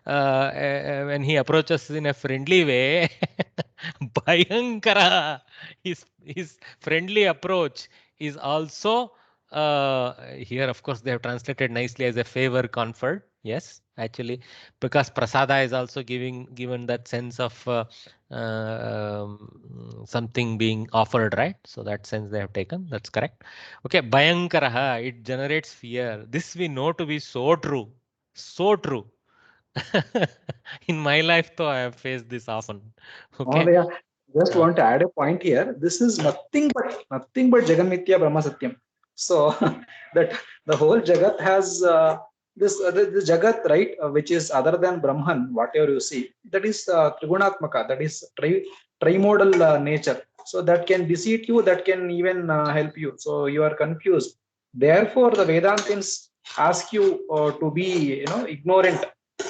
when he approaches in a friendly way, Bhayankara, his friendly approach is also here. Of course, they have translated nicely as a favor conferred. Yes, actually, because prasada is also given that sense of something being offered, right? So that sense they have taken. That's correct. Okay, Bhayankara, it generates fear. This we know to be so true. So true. In my life, though, I have faced this often. Okay. Mahodaya, just want to add a point here. This is nothing but Jaganmithya Brahma Satyam. So that the whole Jagat has this Jagat, right, which is other than Brahman, whatever you see, that is Trigunatmaka, that is trimodal nature. So that can deceive you, that can even help you. So you are confused. Therefore, the Vedantins ask you to be, ignorant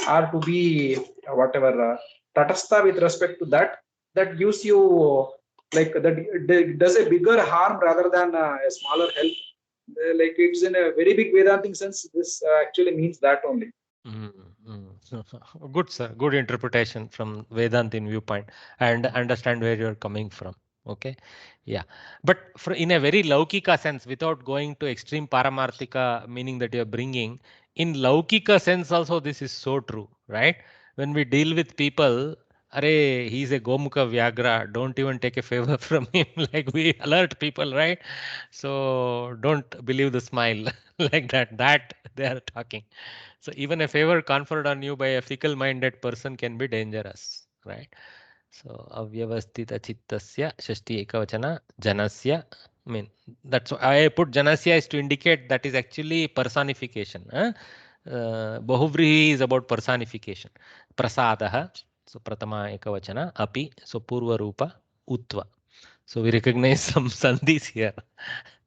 or to be whatever tatastha with respect to that. That gives you like that does a bigger harm rather than a smaller help. Like it's in a very big Vedantic sense. This actually means that only. Good, sir. Good interpretation from Vedantin viewpoint. And understand where you're coming from. Okay, yeah, but in a very laukika sense, without going to extreme paramarthika, meaning that you're bringing in laukika sense also, this is so true, right? When we deal with people, arey, he's a Gomukha Vyagra, don't even take a favor from him, like we alert people, right? So don't believe the smile like that they are talking. So even a favor conferred on you by a fickle-minded person can be dangerous, right? So avyavastita chittasya shashti ekavachana janasya. I mean, that's why I put janasya is to indicate that is actually personification. Bahuvrihi is about personification. Prasadaha, so pratama ekavachana, api, so purva rupa, utva. So we recognize some sandhis here.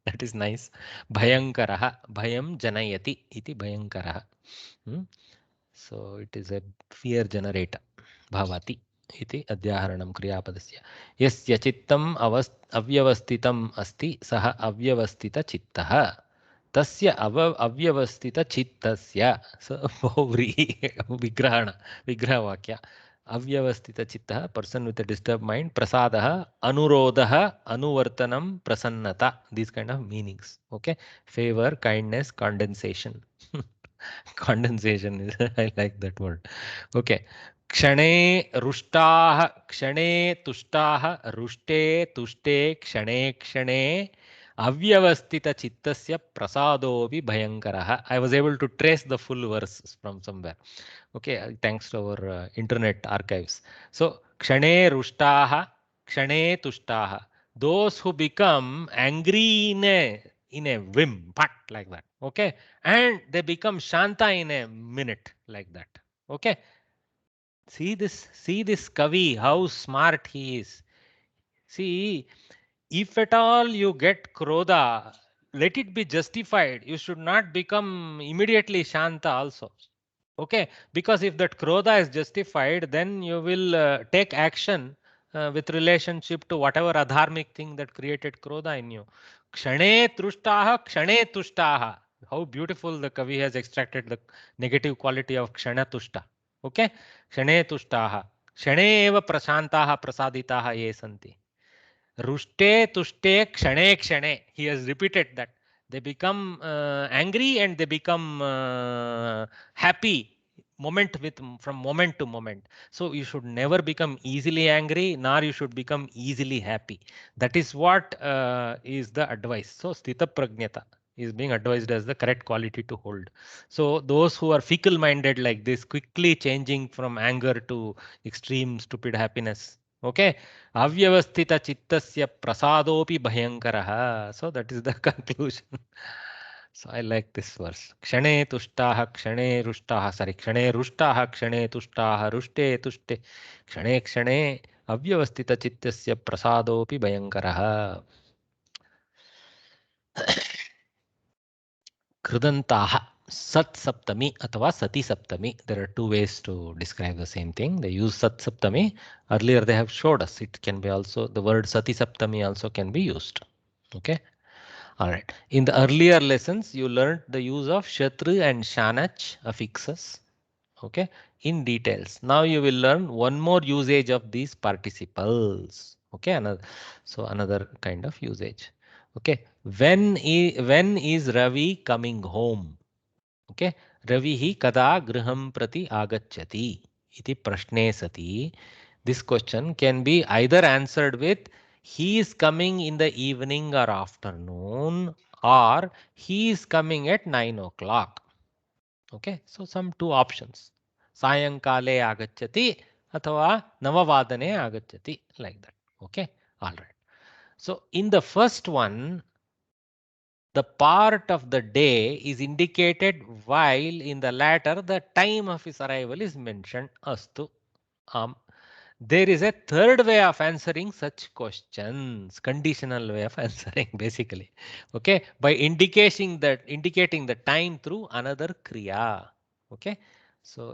That is nice. Bhayankaraha, bhayam janayati iti bhayankaraha. So it is a fear generator. Bhavati iti adhyaharanam kriyapadasya. Yasya chittam avyavasthitam asti saha avyavasthita chittaha. Tasya avyavastita chittasya. So vigraha vakya. Avyavastita chittaha, person with a disturbed mind. Prasadaha, anurodhaha, anuvartanam, prasannata. These kind of meanings. Okay. Favor, kindness, condensation. Condensation is, I like that word. Okay. क्षणे रुष्टाः क्षणे तुष्टाः रुष्टे तुष्टे क्षणे क्षणे अव्यवस्थितचित्तस्य प्रसादोऽपि भयङ्करः. I was able to trace the full verse from somewhere. Okay, thanks to our internet archives. So kshane rushtaha, kshane tushtaha. Those who become angry in a whim, but like that. Okay, and they become shanta in a minute, like that. Okay. See this Kavi, how smart he is. See, if at all you get krodha, let it be justified. You should not become immediately shanta also. Okay, because if that krodha is justified, then you will take action with relationship to whatever adharmic thing that created krodha in you. Kshane trushtaha, kshane tushtaha. How beautiful the Kavi has extracted the negative quality of kshana tushta. Okay, kshane tushtaha, kshane eva prashantaha prasaditaha ye santi. Rushte tushte kshane kshane. He has repeated that. They become angry and they become happy from moment to moment. So you should never become easily angry, nor you should become easily happy. That is what is the advice. So sthita prajnata is being advised as the correct quality to hold. So those who are fickle minded like this, quickly changing from anger to extreme stupid happiness. Okay, avyavasthita chittasya prasadopi bhayankaraha. So that is the conclusion. So I like this verse. Kshane tushtaha, kshane rushtaha. Sorry, kshane rushtaha, kshane tushtaha, rushte tushte, kshane kshane avyavasthita chittasya prasadopi bhayankaraha. Krudantaha. Sat Saptami athava Sati Saptami. There are two ways to describe the same thing. They use Sat Saptami. Earlier they have showed us it can be also, the word Sati Saptami also can be used. Okay. All right. In the earlier lessons, you learned the use of Shatru and Shanach affixes. Okay. In details. Now you will learn one more usage of these participles. Okay. Another kind of usage. Okay. When is Ravi coming home? Okay, Ravihi kada griham prati agacchati iti prashne sati. This question can be either answered with he is coming in the evening or afternoon, or he is coming at 9 o'clock. Okay, so some two options. Sayankale agacchati athava navavadane agacchati, like that. Okay, all right. So in the first one, the part of the day is indicated, while in the latter the time of his arrival is mentioned. Astu. There is a third way of answering such questions, conditional way of answering basically. Okay, by indicating the time through another kriya. Okay, so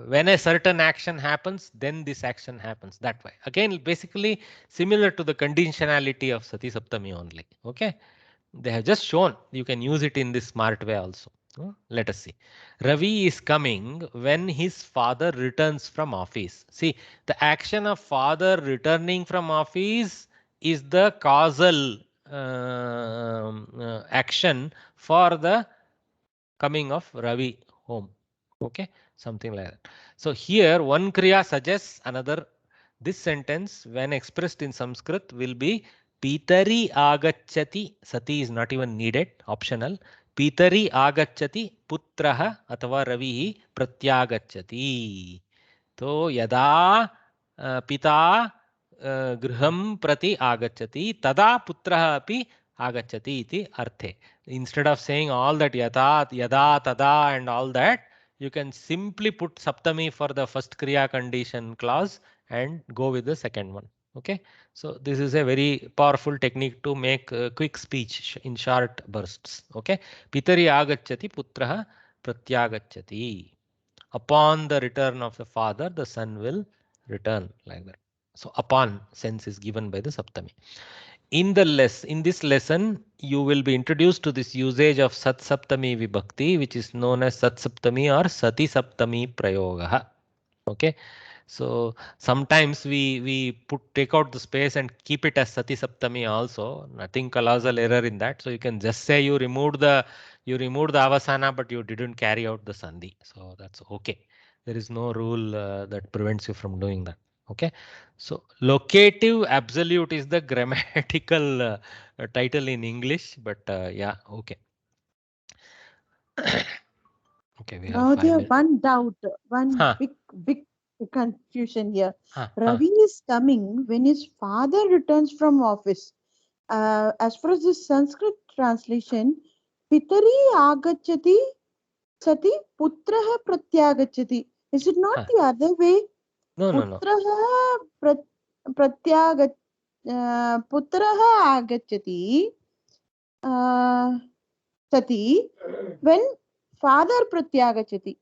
when a certain action happens, then this action happens, that way. Again, basically similar to the conditionality of Sati Saptami only. Okay. They have just shown you can use it in this smart way also. Let us see. Ravi is coming when his father returns from office. See, the action of father returning from office is the causal action for the coming of Ravi home. Okay, something like that. So here one kriya suggests another. This sentence, when expressed in Sanskrit, will be Pitari agacchati. Sati is not even needed, optional. Pitari agacchati putraha athava Ravihi pratyagacchati. So yada pita griham prati agacchati tada putraha api agacchati iti arthe. Instead of saying all that yada tada and all that, you can simply put Saptami for the first kriya condition clause and go with the second one. Okay, so this is a very powerful technique to make quick speech in short bursts. Okay, Pitari agacchati putraha pratyagacchati. Upon the return of the father, the son will return, like that. So upon sense is given by the Saptami. In this lesson, you will be introduced to this usage of Sat Saptami Vibhakti, which is known as Sat Saptami or Sati Saptami Prayogaha. Okay, so sometimes we take out the space and keep it as Sati Saptami also. Nothing colossal error in that. So you can just say you removed the You removed the avasana, but you didn't carry out the sandhi. So that's okay. There is no rule that prevents you from doing that. Okay. So locative absolute is the grammatical title in English, but yeah, okay. Okay, we have 5 minutes. One doubt, one big confusion here. Ravi is coming when his father returns from office. As far as the Sanskrit translation, Pitari agachati sati putraha pratyagachati. Is it not the other way? No. Putraha agachati sati when father pratyagachati.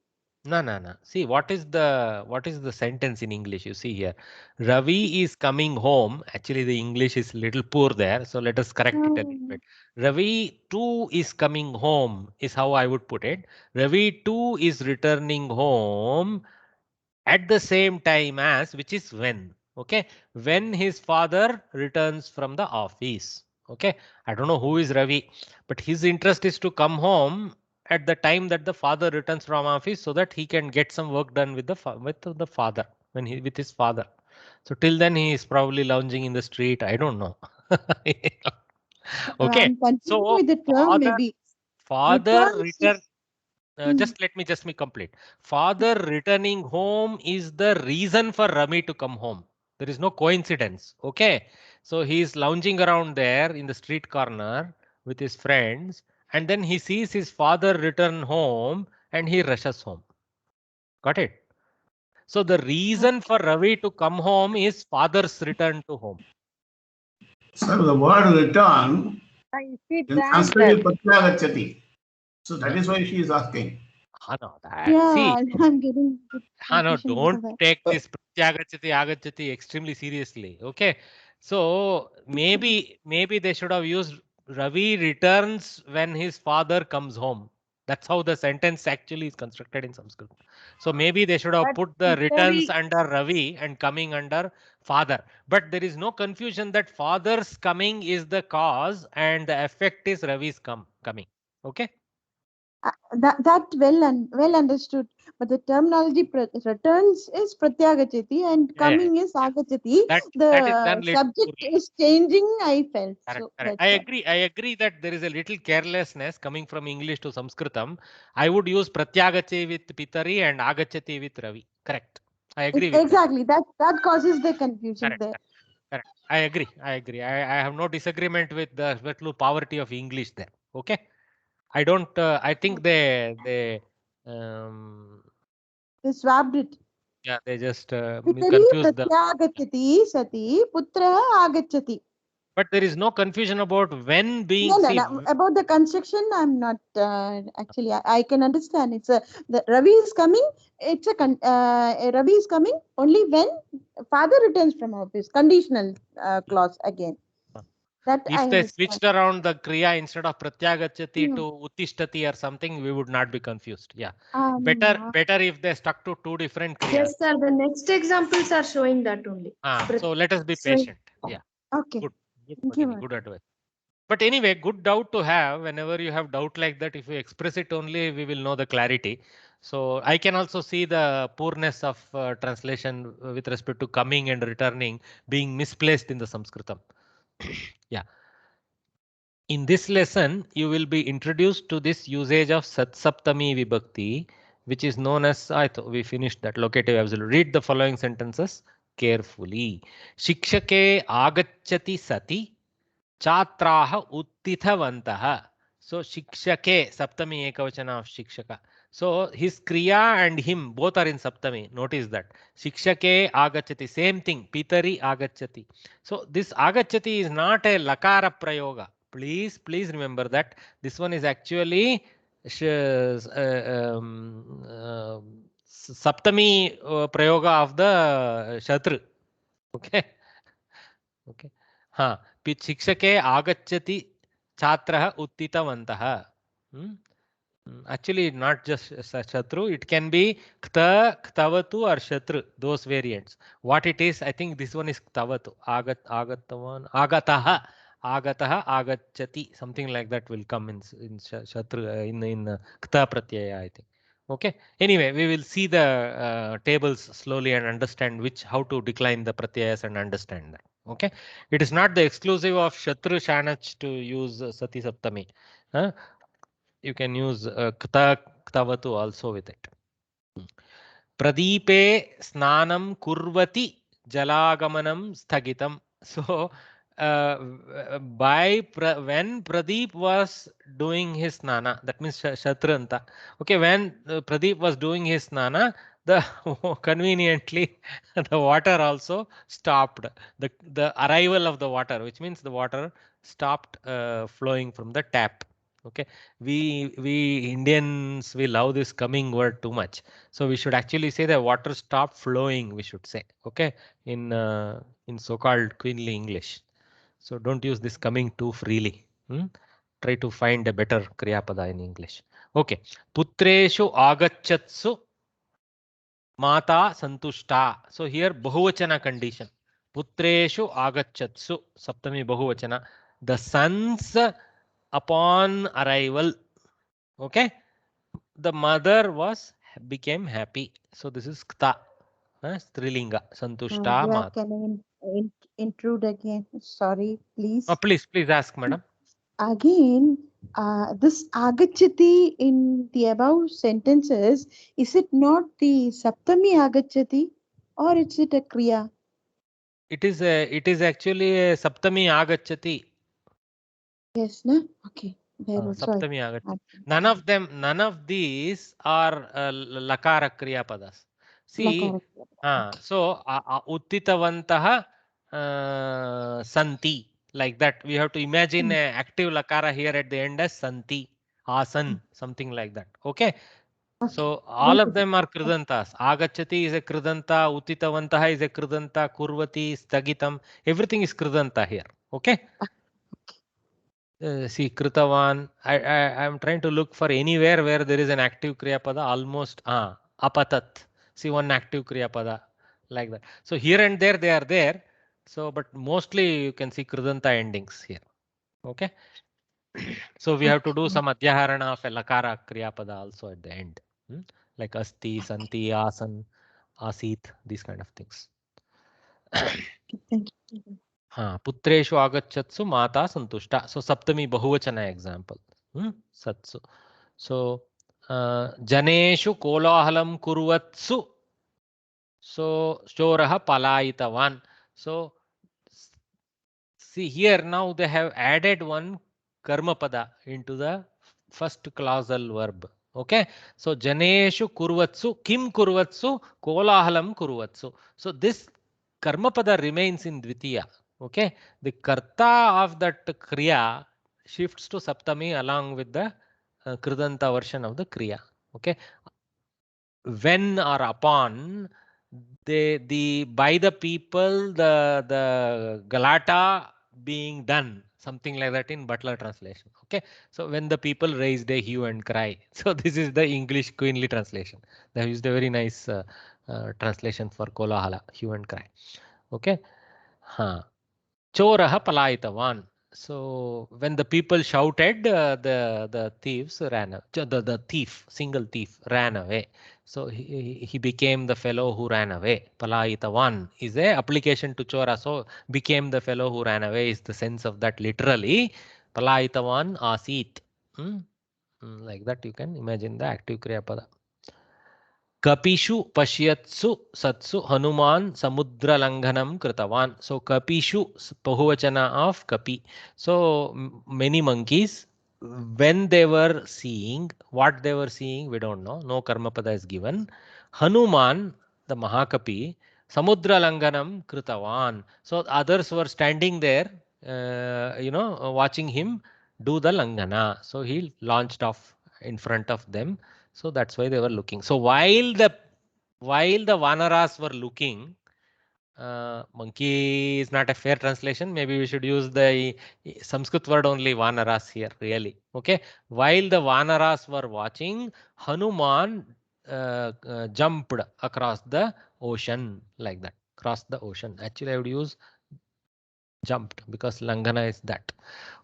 No. See, what is the sentence in English? You see here, Ravi is coming home. Actually, the English is little poor there, so let us correct it a little bit. Ravi too is coming home is how I would put it. Ravi too is returning home at the same time as, which is when. Okay, when his father returns from the office. Okay, I don't know who is Ravi, but his interest is to come home at the time that the father returns from office, so that he can get some work done with the father with his father. So till then he is probably lounging in the street. I don't know. Okay, so with the term maybe. Father return. Just let me complete. Father returning home is the reason for Rami to come home. There is no coincidence. Okay, so he is lounging around there in the street corner with his friends, and then he sees his father return home and he rushes home. Got it? So the reason for Ravi to come home is father's return to home. Sir, the word return in Sanskrit is pratyagachati. So that is why she is asking. Yeah, I'm getting. No, don't take this pratyagachati agachati extremely seriously. Okay, so maybe they should have used Ravi returns when his father comes home. That's how the sentence actually is constructed in Sanskrit. So maybe they should have put the returns under Ravi and coming under father. But there is no confusion that father's coming is the cause and the effect is Ravi's coming. Okay. That well understood, but the terminology returns is pratyagachati and coming is agachati. The subject is changing, I felt. Correct. I agree that there is a little carelessness coming from English to Sanskritam. I would use pratyagachati with Pitari and agachati with Ravi. Correct. I agree with exactly that causes the confusion there. Correct. I agree. I have no disagreement with the little poverty of English there. Okay. I don't. I think they swapped it. Yeah, they just Pitari confused them. pratyagachati sati putra agachati. But there is no confusion about when being. No. About the construction, I'm not actually. I can understand. It's the Ravi is coming. It's Ravi is coming only when father returns from office. Conditional clause again. That if they switched around the kriya instead of pratyagachati to uttishtati or something, we would not be confused. Yeah. Better if they stuck to two different kriyas. Yes, sir. The next examples are showing that only. So let us be patient. Yeah. Okay. Good advice. But anyway, good doubt to have. Whenever you have doubt like that, if you express it only, we will know the clarity. So I can also see the poorness of translation with respect to coming and returning being misplaced in the Sanskritam. Yeah. In this lesson, you will be introduced to this usage of Sat Saptami Vibhakti, which is known as, I thought we finished that, locative absolute. Read the following sentences carefully. Shikshake agachati sati Chatraha uttithavantaha. So shikshake, saptami ekavachana of shikshaka. So his kriya and him both are in saptami. Notice that. Shikshake agachati, same thing. Pitari agachati. So this agachati is not a lakara prayoga. Please remember that this one is actually saptami prayoga of the shatru. Okay. शिक्षके आगच्छति छात्रः उत्थितवन्तः. Actually, not just Shatru, it can be Kta, Ktavatu or Shatru, those variants. What it is, I think this one is Ktavatu. Agatavan, Agataha. Agatah, agacchati, something like that will come in Shatru in Kta Pratyaya, I think. Okay. Anyway, we will see the tables slowly and understand how to decline the pratyayas and understand that. Okay. It is not the exclusive of Shatru Shanach to use Sati Saptami. You can use Kta Ktavatu also with it. Pradeepe snanam kurvati jalagamanam sthagitam. So when Pradeep was doing his snana, that means Shatranta. Okay, when Pradeep was doing his snana, the conveniently the water also stopped. The arrival of the water, which means the water stopped flowing from the tap. Okay, we Indians, we love this coming word too much, so we should actually say the water stopped flowing, we should say. Okay, in so-called queenly English. So don't use this coming too freely. Try to find a better kriyapada in English. Okay, putreshu agachatsu mata santushta. So here bahuvachana condition. Putreshu agachatsu, saptami bahuvachana. The sons upon arrival. Okay, the mother became happy. So this is kta. Strilinga, santushta Yeah, mata. can I intrude again? Sorry, please. Please ask, madam. Again, this agachati in the above sentences, is it not the saptami agachati or is it a kriya? It is actually a saptami agachati. Yes, no? Okay. Saptami agachati. None of these are lakara kriya padas. See, so uttitavantaha santi, like that. We have to imagine a active lakara here at the end as santi, asan, something like that. Okay. So all of them are kridantas. Agachati is a kridanta, uttitavantaha is a kridanta, kurvati, sthagitam, everything is kridanta here. Okay. See, kritavan, I am trying to look for anywhere where there is an active kriya pada, almost apatat. See, one active kriya pada, like that. So here and there they are there. So, but mostly you can see kridanta endings here. Okay. So we have to do some adhyaharana of a lakara kriya pada also at the end. Like asti, santi, asan, asit, these kind of things. Thank you. Putreshu agachatsu mata santushta. So saptami bahuvachana example. Satsu. So janeshu kolahalam kurvatsu. So shoraha palaitavan. So see here now they have added one karma pada into the first clausal verb. Okay, so janeshu kurvatsu, kim kurvatsu, kolahalam kurvatsu. So this karma pada remains in dvitiya. Okay, the karta of that kriya shifts to saptami along with the kridanta version of the kriya. Okay, when or upon by the people, the galata being done, something like that in Butler translation. Okay, so when the people raised a hue and cry. So this is the English queenly translation. They have used a very nice translation for kolahala, hue and cry. Okay, choraha palaitavan. So when the people shouted, the thieves ran away. The thief, single thief, ran away. So he became the fellow who ran away. Palaitavan is a application to chora. So became the fellow who ran away is the sense of that literally. Palaitavan asit. Like that you can imagine the active kriya pada. Kapishu pashyatsu satsu Hanuman samudra langhanam kritavan. So kapishu, bahuvachana of kapi. So many monkeys, when they were seeing, what they were seeing, we don't know. No karma pada is given. Hanuman, the Mahakapi, samudra langhanam kritavan. So others were standing there, watching him do the langana. So he launched off in front of them. So that's why they were looking. So while the Vanaras were looking, monkey is not a fair translation. Maybe we should use the Sanskrit word only Vanaras here, really. Okay. While the Vanaras were watching, Hanuman jumped across the ocean like that. Across the ocean. Actually, I would use jumped because Langana is that.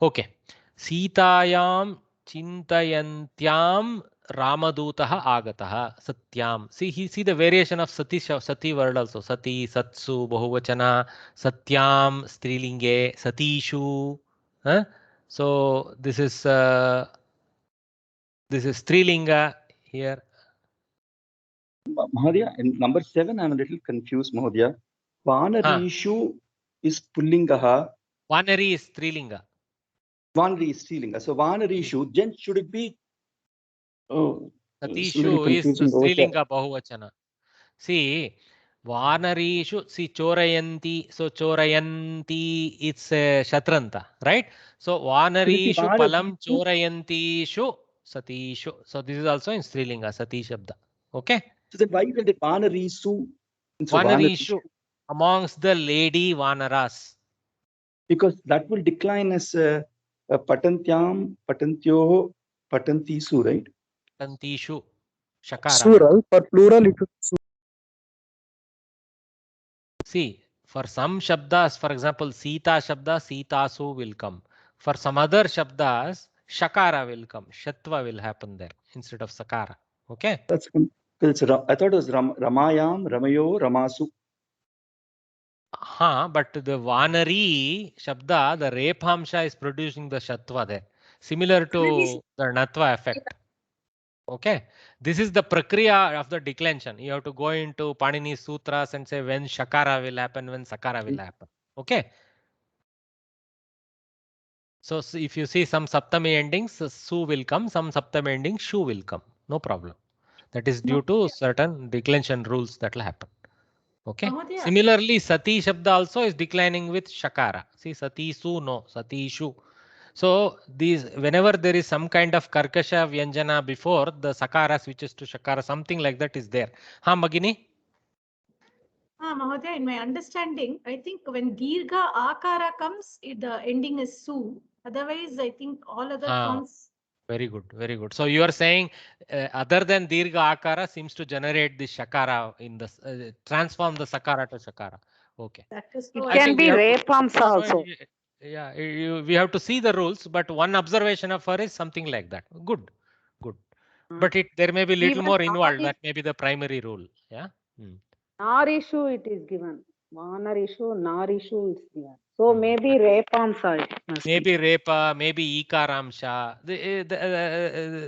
Okay. Sitayam Chintayantyam Ramadutaha Agataha Satyam. See the variation of Sati word also. Sati, Satsu, Bahuvachana, Satyam, Strilinge, Satishu. Huh? So this is Strilinga here. Mahodaya, in number 7, I'm a little confused, Mahodaya. Vanarishu is Pullingaha. Vanari is Strilinga. Vanari is Strilinga. So Vanarishu, then should it be? Oh, Satishu is Strilinga Bahuvachana. See, Vanarishu, see Chorayanti, so Chorayanti, it's Shatranta, right? So Vanarishu Palam Chorayantishu Satishu. So this is also in Strilinga, Sati Shabda. Okay? So then why is it Vanarisu? Vanarishu amongst the lady Vanaras. Because that will decline as Patantyam, Patantyo, Patantisu, right? Patantishu. Shakara. Su, right? For plural, it should. See, for some shabdas, for example, Sita shabda, Sitasu will come. For some other shabdas, Shakara will come. Shatva will happen there instead of Sakara. Okay? That's I thought it was Ramayam, Ramayo, Ramasu. But the Vanari shabda, the Rephamsha is producing the Shatva there. Similar to the Natva effect. Okay, this is the prakriya of the declension. You have to go into Panini Sutras and say when Shakara will happen, when Sakara will happen. Okay. So if you see some Saptami endings, Su will come, some Saptami endings, Shu will come. No problem. That is due to certain declension rules that will happen. Okay. Similarly, Sati Shabda also is declining with Shakara. See, Sati Su, no, Sati Shu. So these, whenever there is some kind of Karkasha Vyanjana before, the Sakara switches to Shakara, something like that is there. Magini? Mahodaya, in my understanding, I think when Dirgha Akara comes, the ending is Su. Otherwise, I think all other forms. Very good, very good. So you are saying other than Dirgha Akara seems to generate the Shakara in the, transform the Sakara to Shakara. Okay. That is it can be Rephamsa also. Yeah, we have to see the rules, but one observation of her is something like that. Good, good. But there may be little more involved. That may be the primary rule. Yeah. Narishu it is given. Vanarishu, Narishu is given. So maybe Rephamsa. Maybe Repa, maybe Ikaramsha.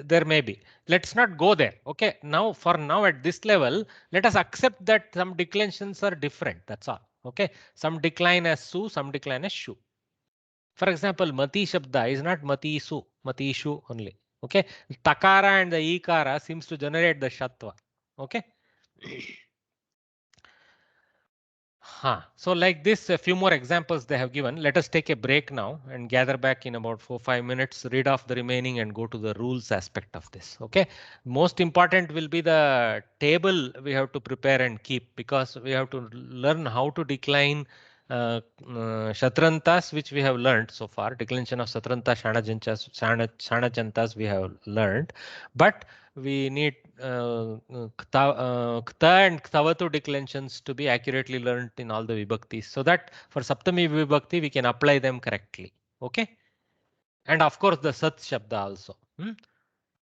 There may be. Let's not go there. Okay. Now, for now at this level, let us accept that some declensions are different. That's all. Okay. Some decline as Su, some decline as Shu. For example, Mati Shabda is not Mati Su, Mati Shu only. Okay. Takara and the Ikara seems to generate the Shatva. Okay. So like this, a few more examples they have given. Let us take a break now and gather back in about 4-5 minutes, read off the remaining and go to the rules aspect of this. Okay. Most important will be the table we have to prepare and keep, because we have to learn how to decline Shatrantas, which we have learned so far. Declension of Satranta, Shanachantas we have learned, but we need Kta and Ktavatu declensions to be accurately learned in all the Vibhaktis, so that for Saptami Vibhakti we can apply them correctly. Okay. And of course the Sat Shabda also.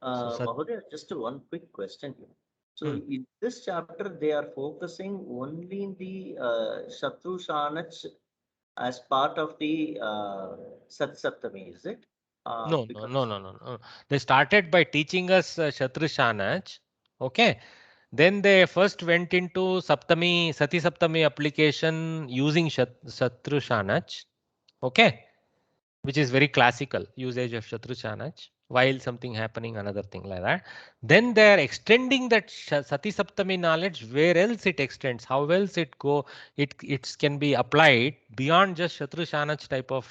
Mahodaya, just one quick question here. So in this chapter, they are focusing only in the Shatru Shanach as part of the Sat Saptami, is it? No. They started by teaching us Shatru Shanach. Okay. Then they first went into Saptami, Sati Saptami application using Shatru Shanach. Okay. Which is very classical usage of Shatru Shanach while something happening, another thing like that. Then they are extending that Sati Saptami knowledge where else it extends, how else it go, it can be applied beyond just Shatru Shanach type of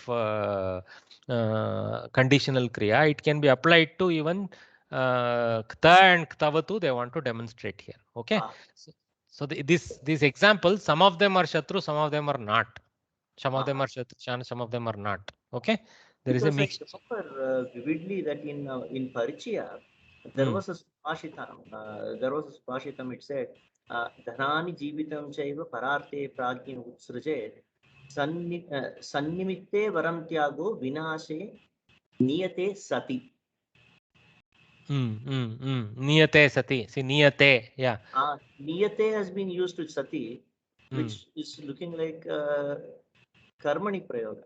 conditional Kriya. It can be applied to even Kta and Ktavatu they want to demonstrate here. Okay. So these examples, some of them are Shatru, some of them are not. Some of them are Shatru, some of them are not. Okay, there is a mix. I remember vividly that in Parichaya there was a Spashitam. It said, "Dhanani Jeevitam Chaiva Pararte Pragyan Utsrajet Sannimitte varam tyago vinashe niyate sati. Niyate sati. See, niyate, yeah. Niyate has been used with sati, which is looking like karmani prayoga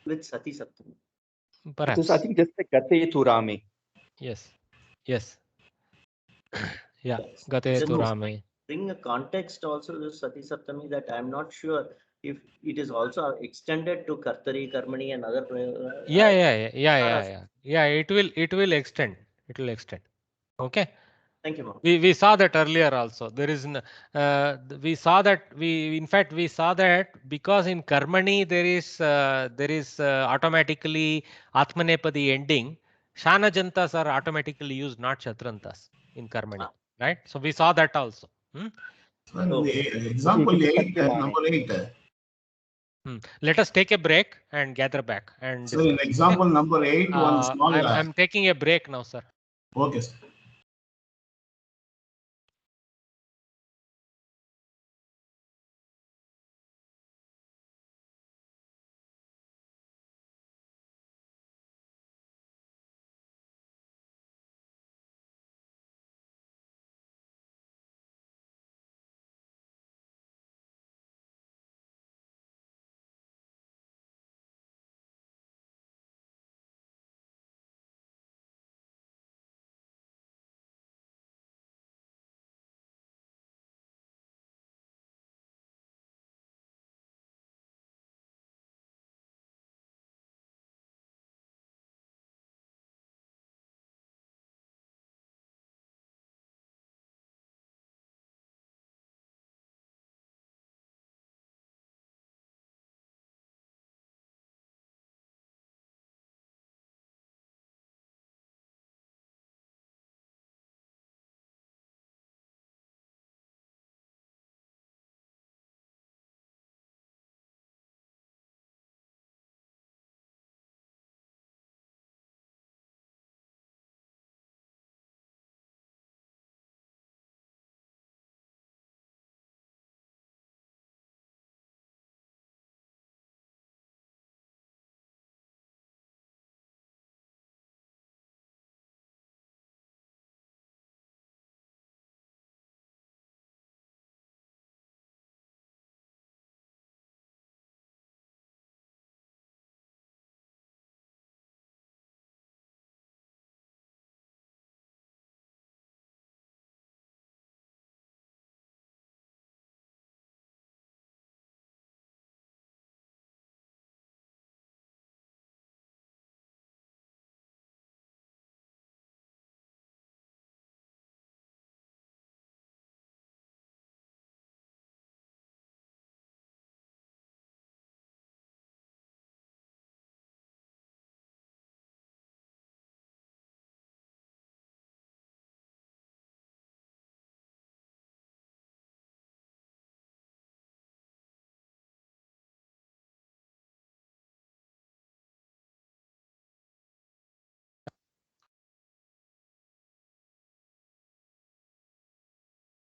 with sati saptami. Perhaps. So I think just like gate to rame. Yes. Yes. Yeah. Gate to rame. Bring a context also to sati saptami that I'm not sure if it is also extended to kartari, karmani, and other prayoga. Yeah. It will extend. It will extend. Okay. Thank you, Mom. We saw that earlier also. There is we saw that we saw that because in karmani there is automatically atmanepadi ending. Shana jantas are automatically used, not shatrantas in karmani, right? So we saw that also. Example 8, number 8. Let us take a break and gather back and So in example number 8, one small. I'm taking a break now, sir. Okay, sir.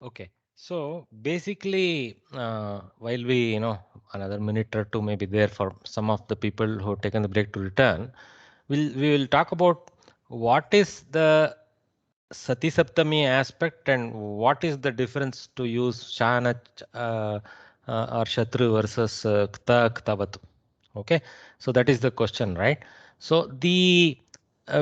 Okay, so basically, while we, another minute or two may be there for some of the people who have taken the break to return, we will talk about what is the Sati Saptami aspect and what is the difference to use Shana or Shatru versus Kta Ktavatu. Okay, so that is the question, right? So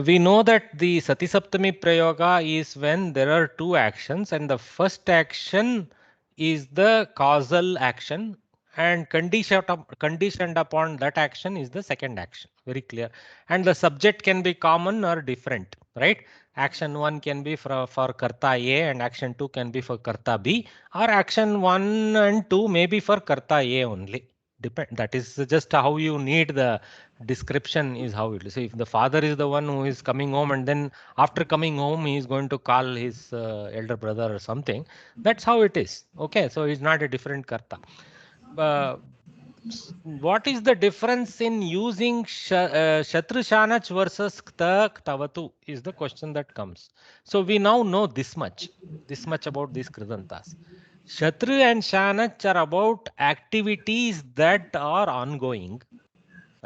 we know that the Sati Saptami Prayoga is when there are two actions and the first action is the causal action and conditioned upon that action is the second action. Very clear. And the subject can be common or different, right? Action 1 can be for Karta A and action 2 can be for Karta B, or action 1 and 2 may be for Karta A only. That is just how you need the description is how it is. So if the father is the one who is coming home and then after coming home he is going to call his elder brother or something, that's how it is. Okay, so it's not a different Karta. What is the difference in using Shatru Shanach versus Kta Ktavatu is the question that comes. So we now know this much about these Kridantas. Shatru and Shanach are about activities that are ongoing,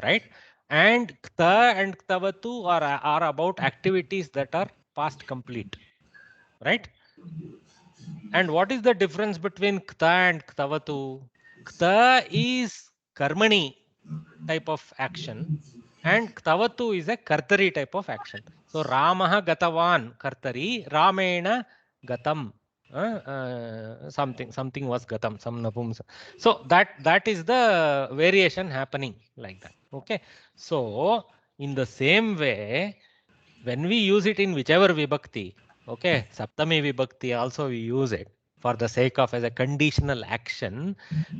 right? And Kta and Ktavatu are about activities that are past complete, right? And what is the difference between Kta and Ktavatu? Kta is Karmani type of action and Ktavatu is a Kartari type of action. So Ramaha Gatavan Kartari, Ramena Gatam. Something was Gatam, some Napumsa. So that is the variation happening like that. Okay. So in the same way, when we use it in whichever vibhakti, okay, Saptami vibhakti also we use it for the sake of as a conditional action.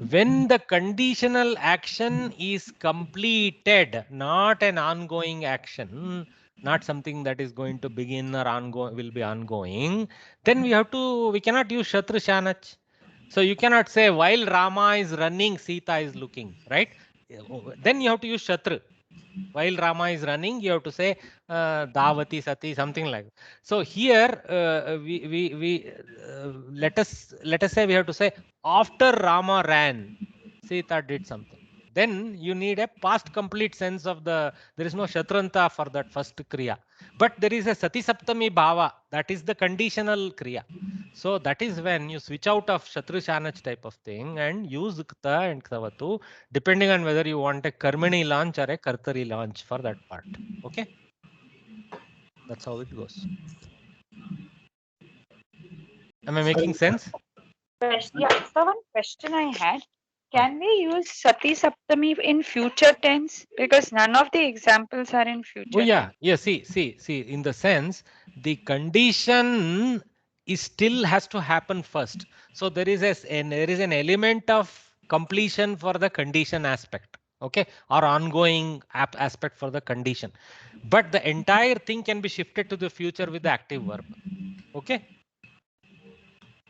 When the conditional action is completed, not an ongoing action, not something that is going to begin or will be ongoing, then we cannot use Shatru Shanach. So you cannot say while Rama is running, Sita is looking, right? Then you have to use Shatru. While Rama is running, you have to say Davati Sati, something like that. So here let us say we have to say after Rama ran, Sita did something. Then you need a past complete sense of there is no Shatranta for that first Kriya. But there is a Sati Saptami Bhava, that is the conditional Kriya. So that is when you switch out of Shatru Shanach type of thing and use Kta and Ktavatu, depending on whether you want a Karmani launch or a Kartari launch for that part. Okay? That's how it goes. Am I making sense? Yeah, so one question I had. Can we use Sati Saptami in future tense? Because none of the examples are in future Oh yeah, tense. yeah. See. In the sense, the condition is still has to happen first. So there is an element of completion for the condition aspect, okay, or ongoing aspect for the condition. But the entire thing can be shifted to the future with the active verb, okay.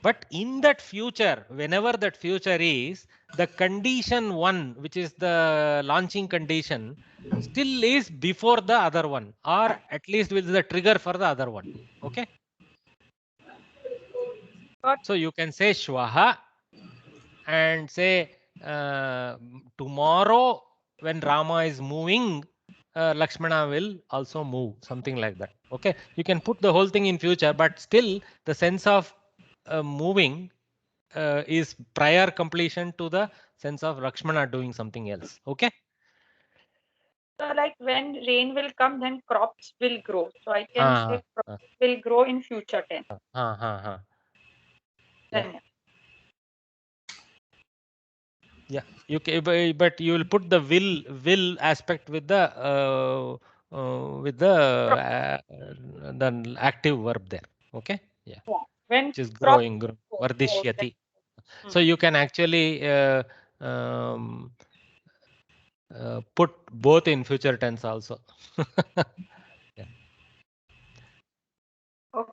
But in that future, whenever that future is, the condition one, which is the launching condition, still is before the other one, or at least will the trigger for the other one. Okay. So you can say Shwaha and say tomorrow when Rama is moving, Lakshmana will also move, something like that. Okay. You can put the whole thing in future, but still the sense of moving is prior completion to the sense of Lakshmana doing something else. Okay. So like when rain will come, then crops will grow. So I can say crops will grow in future tense. Yeah. Yeah, you can, but you will put the will aspect with the active verb there. Okay. Yeah. When which is growing, vardishyati. So you can actually put both in future tense also. Yeah.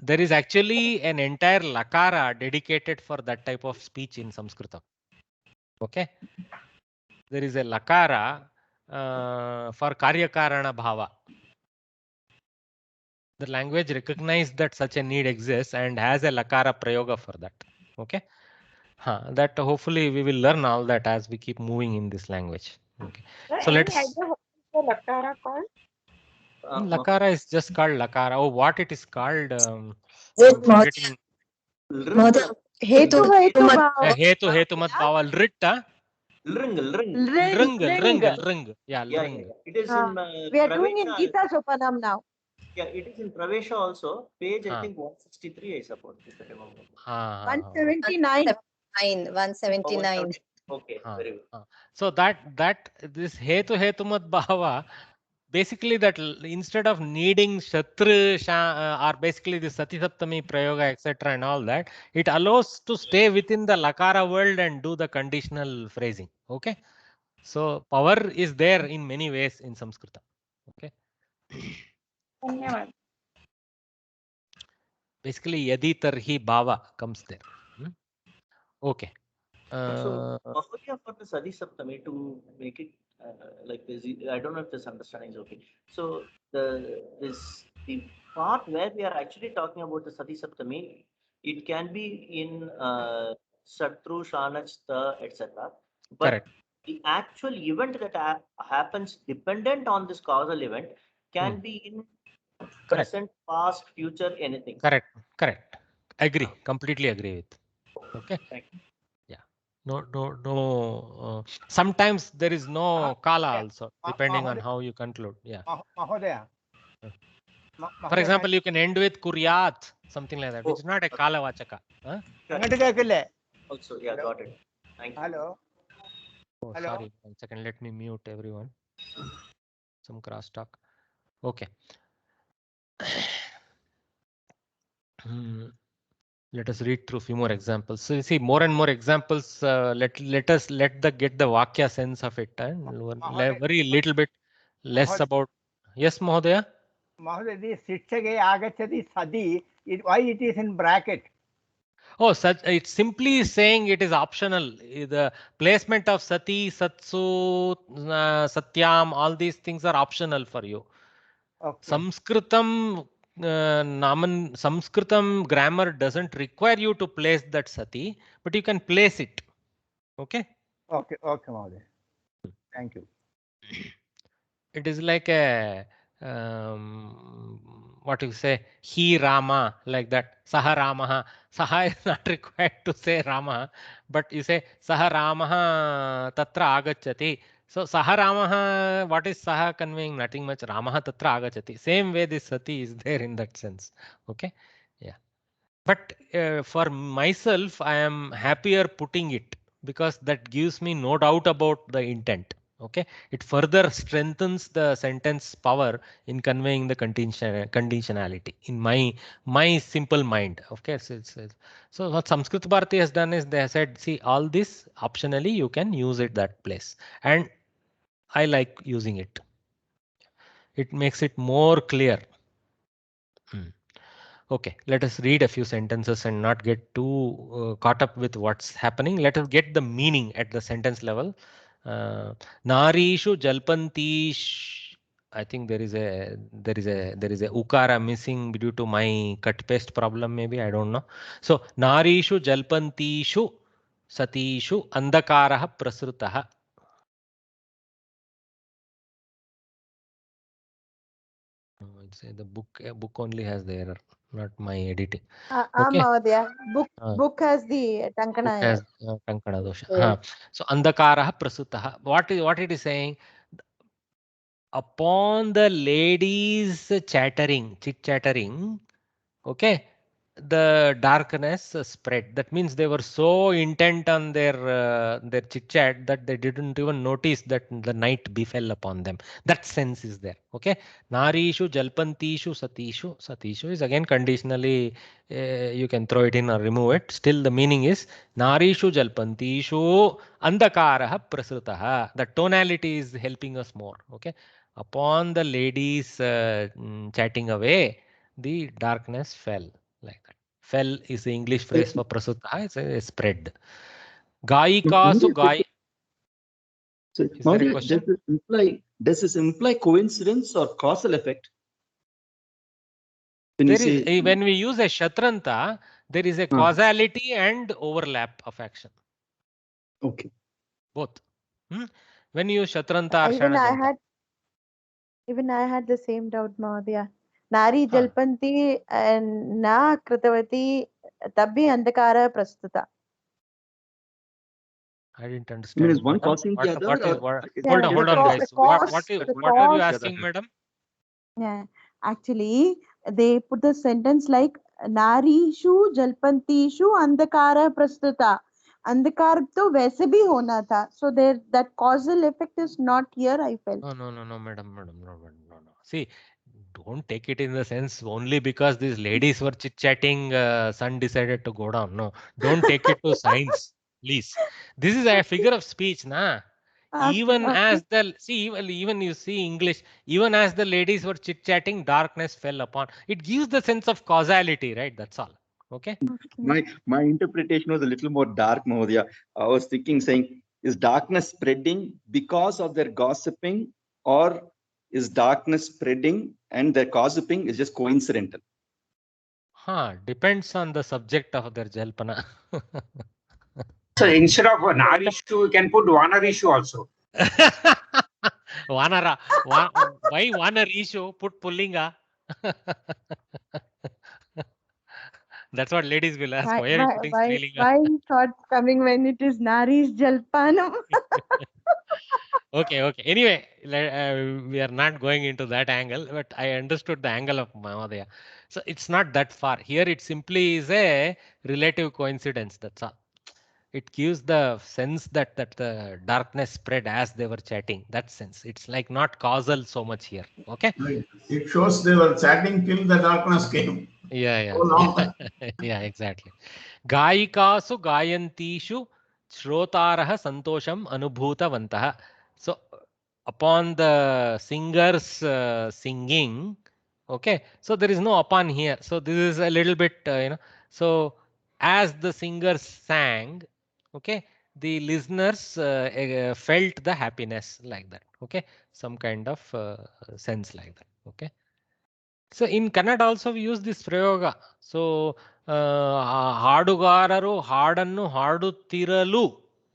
There is actually an entire lakara dedicated for that type of speech in Sanskritam. Okay. There is a lakara for karyakarana bhava. The language recognizes that such a need exists and has a lakara prayoga for that. Okay. That hopefully we will learn all that as we keep moving in this language. Okay. So any let's. idea what is the lakara called? Lakara is just called lakara. Oh, what it is called? I'm forgetting. Hetu Hetumat bhava. Lrit. Lring. Yeah, lring. It is in we are doing in Gita Sopanam now. Yeah, it is in Pravesha also. Page, I think 163, I suppose, if I remember. 179. 179. Okay, very good. So this hetumat bhava, basically that instead of needing Shatru or basically the Sati Saptami Prayoga, etc. and all that, it allows to stay within the Lakara world and do the conditional phrasing. Okay. So power is there in many ways in Samskrita. Okay. Basically, yadi tarhi bhava comes there. Okay. So, Mahodaya, for the Sati Saptami, to make it like this, I don't know if this understanding is okay. So the part where we are actually talking about the Sati Saptami, it can be in Satru, Shanach, the, etc. But Correct. the actual event that happens dependent on this causal event can be in present, past, future, anything. Correct. Correct. Agree. Completely agree with. Okay. Thank you. Yeah. No. Sometimes there is no kala also, depending on how you conclude. Yeah. Mahodaya. For example, you can end with kuryat, something like that, which is not a kala vachaka. Huh? Also, yeah, got it. Thank you. Hello. Oh, sorry. 1 second. Let me mute everyone. Some crosstalk. Okay. Let us read through a few more examples. So you see more and more examples. Let us get the Vakya sense of it. Very little bit less about. Yes, Mahodaya. Mahodaya, the Sitchage Agachati Sadi, why it is in bracket? Oh, it's simply saying it is optional. The placement of Sati, Satsu, Satyam, all these things are optional for you. Okay. Sanskritam grammar doesn't require you to place that Sati, but you can place it. Okay. Okay, Mahodaya. Thank you. It is like a what you say, he Rama, like that. Saha Ramaha. Saha is not required to say Rama, but you say Saha Ramaha tatra agachati. So Saha Ramaha, what is Saha conveying? Nothing much. Ramaha tatra agachati. Same way this Sati is there in that sense. Okay. Yeah. But for myself, I am happier putting it because that gives me no doubt about the intent. Okay, it further strengthens the sentence power in conveying the conditionality in my simple mind. Okay, so what Sanskrit Bharati has done is they have said, see, all this optionally you can use it that place, and I like using it. It makes it more clear. Okay, let us read a few sentences and not get too caught up with what's happening. Let us get the meaning at the sentence level. Narishu jalpantish. I think there is a ukara missing due to my cut paste problem. Maybe I don't know. So narishu jalpantishu satishu andakaraha prasrutaha. I'd say the book only has the error, not my editing. Okay. Book has the Tankana error. Tankana dosha. So andakaraha prasutaha. What it is saying? Upon the ladies chit-chattering, okay, the darkness spread. That means they were so intent on their chit-chat that they didn't even notice that the night befell upon them. That sense is there. Okay. Narishu jalpantishu satishu. Satishu is again conditionally, you can throw it in or remove it. Still the meaning is Narishu jalpantishu andakaraha prasrutaha. The tonality is helping us more. Okay. Upon the ladies chatting away, the darkness fell. Like that. Fell is the English phrase for prasutta. It's a spread. Gaikasu gai. So, Is there a question? Does this imply coincidence or causal effect? When we use a shatranta, there is a causality and overlap of action. Okay. Both. When you use shatranta or shanajanta. Even I had the same doubt, Mahodaya. Nari jalpanti na kritavati tabbi andakara prastuta. I didn't understand. Is one causing the other? Hold on, guys. What are you asking, madam? Yeah, actually, they put the sentence like Narishu jalpantishu andakara prastuta. अंधकार तो वैसे भी होना था, so there that causal effect is not here. I felt. No, madam, no. See, don't take it in the sense only because these ladies were chit-chatting, sun decided to go down. No, don't take it to science, please. This is a figure of speech, na. Even as even you see English, even as the ladies were chit-chatting, darkness fell upon. It gives the sense of causality, right? That's all. Okay. My interpretation was a little more dark, Mahodaya. I was thinking, saying, is darkness spreading because of their gossiping, or is darkness spreading and their gossiping is just coincidental? Depends on the subject of their jalpana. So instead of Narishu, you can put Vanarishu also. Vanara. Why Vanarishu? Put Pullinga. That's what ladies will ask. Why are you putting Strilinga? Why thoughts coming when it is Nari's Jalpanam? Okay. Anyway, we are not going into that angle, but I understood the angle of Mahodaya. So it's not that far. Here it simply is a relative coincidence. That's all. It gives the sense that the darkness spread as they were chatting. That sense. It's like not causal so much here. Okay. It shows they were chatting till the darkness came. Yeah. So long. Yeah, exactly. Gayikasu gayantishu shrotarah santosham anubhutavantah. So upon the singers singing, okay, so there is no upon here. So this is a little bit, so as the singers sang, okay, the listeners felt the happiness like that. Okay, some kind of sense like that. Okay. So in Kannada also we use this prayoga. So ಹಾಡುಗಾರರು ಹಾಡನ್ನು ಹಾಡುತ್ತಿರಲು,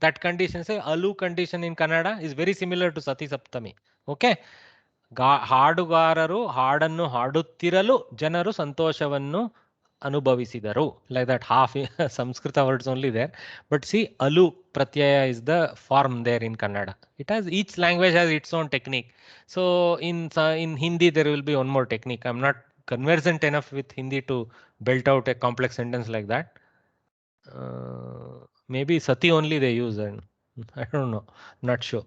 that condition, say alu condition in Kannada is very similar to Sati Saptami. Okay. ಹಾಡುಗಾರರು ಹಾಡನ್ನು ಹಾಡುತ್ತಿರಲು ಜನರು ಸಂತೋಷವನ್ನು ಅನುಭವಿಸಿದರು. Like that, half Samskrita words only there. But see, alu pratyaya is the form there in Kannada. Each language has its own technique. So in Hindi there will be one more technique. I'm not conversant enough with Hindi to belt out a complex sentence like that. Maybe sati only they use, and I don't know, not sure.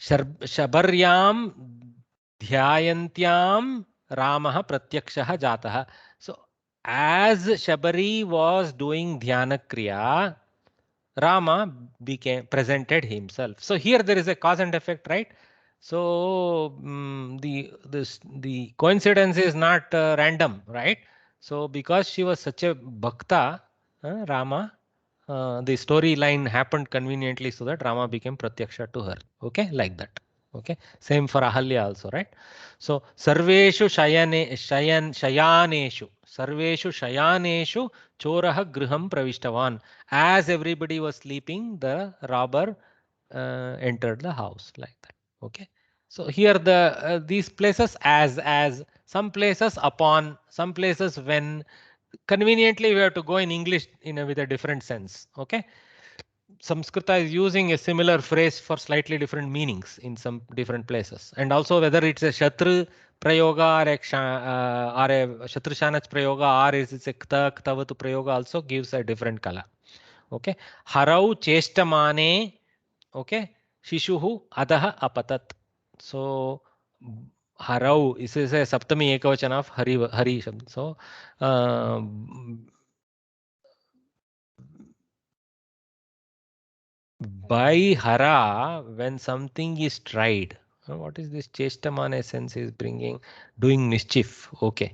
Shabaryam dhyayantyam Ramah pratyakshah jatah. So as Shabari was doing dhyana kriya, Rama presented himself. So here there is a cause and effect, right? So the coincidence is not random, right? So because she was such a bhakta, Rama, the storyline happened conveniently so that Rama became pratyaksha to her. Okay, like that. Okay, same for Ahalya also, right? So sarveshu shayaneshu chorah griham pravishtavan. As everybody was sleeping, the robber entered the house, like that. Okay. So here these places as some places upon, some places when. Conveniently we have to go in English with a different sense. Okay. Samskrita is using a similar phrase for slightly different meanings in some different places, and also whether it's a Shatru prayoga or a Shatru Shanach prayoga, or is it a Ktavatu prayoga, also gives a different color. Okay. Harau cheshtamane, okay, Shishuhu adaha apatat. So Harau, this is a Saptami Ekavachana of Hari Shabd. So by hara, when something is tried, what is this cheshtamane sense is bringing? Doing mischief. Okay.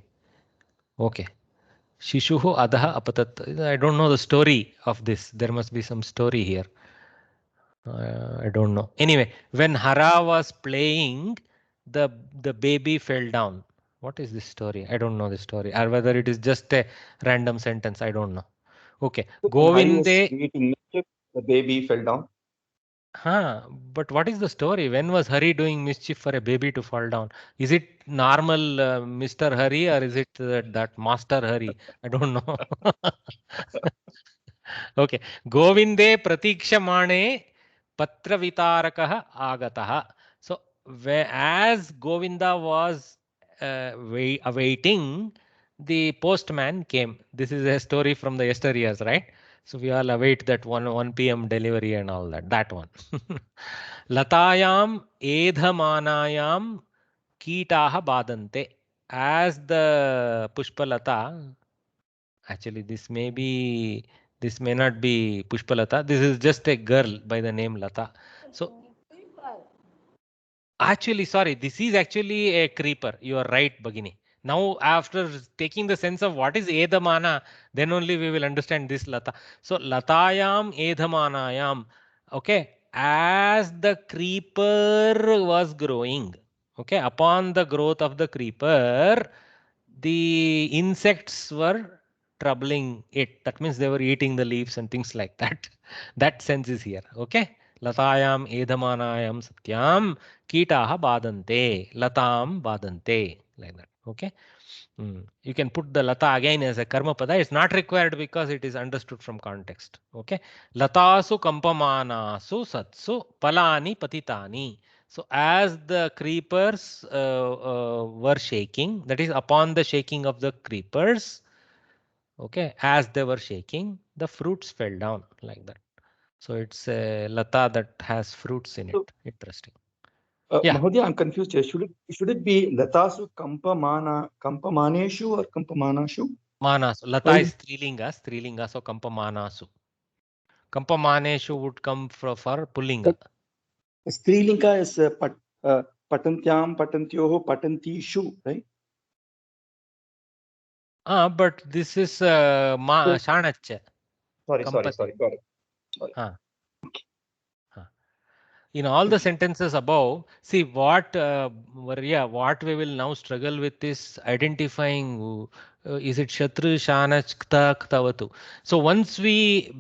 Shishuhu adaha apatat. I don't know the story of this. There must be some story here. I don't know. Anyway, when Hara was playing, the baby fell down. What is this story? I don't know the story. Or whether it is just a random sentence. I don't know. Okay. Govinde. The baby fell down. But what is the story? When was Hari doing mischief for a baby to fall down? Is it normal Mr. Hari, or is it that Master Hari? I don't know. Okay. Govinde pratikshamane patra vitarakah agatah. So as Govinda was awaiting, the postman came. This is a story from the yesteryears, right? So we all await that 1 p.m. delivery and all that. That one. Latayam edhamanayam kitaha badante. As the Pushpalata, actually this may not be Pushpalata. This is just a girl by the name Lata. So actually, sorry, this is actually a creeper. You are right, Bhagini. Now, after taking the sense of what is Edamana, then only we will understand this Lata. So, Latayam Edhamanayam. Okay. As the creeper was growing, okay, upon the growth of the creeper, the insects were troubling it. That means they were eating the leaves and things like that. That sense is here. Okay. Latayam edhamanayam satyam kitaha badante. Latam badante. Like that. Okay. You can put the lata again as a karma pada. It's not required because it is understood from context. Okay. Latasu kampamanasu satsu palani patitani. So as the creepers were shaking, that is upon the shaking of the creepers, okay, as they were shaking, the fruits fell down like that. So it's a lata that has fruits in it. Interesting. Yeah. Mahodaya, I'm confused here. Should it be latasu kampamaneshu or kampamanashu? Manasu. Lata is strilinga, so kampamanasu. Kampamaneshu would come for pullinga. Strilinga is patantyam, patantyoho, patantishu, right? But this is shanach. Sorry. Got it. Sorry. In all the sentences above, see what we will now struggle with is identifying is it Shatru, Shanach, Kta, Ktavatu. So once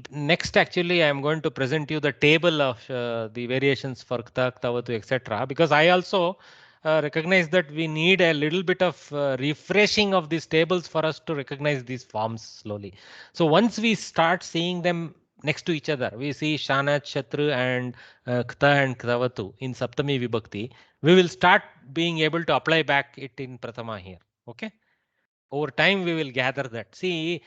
next actually I am going to present you the table of the variations for Kta, Ktavatu, etc. Because I also recognize that we need a little bit of refreshing of these tables for us to recognize these forms slowly. So once we start seeing them next to each other, we see Shanach, Shatru and Kta and Ktavatu in Saptami Vibhakti. We will start being able to apply back it in Prathama here. Okay. Over time, we will gather that. See,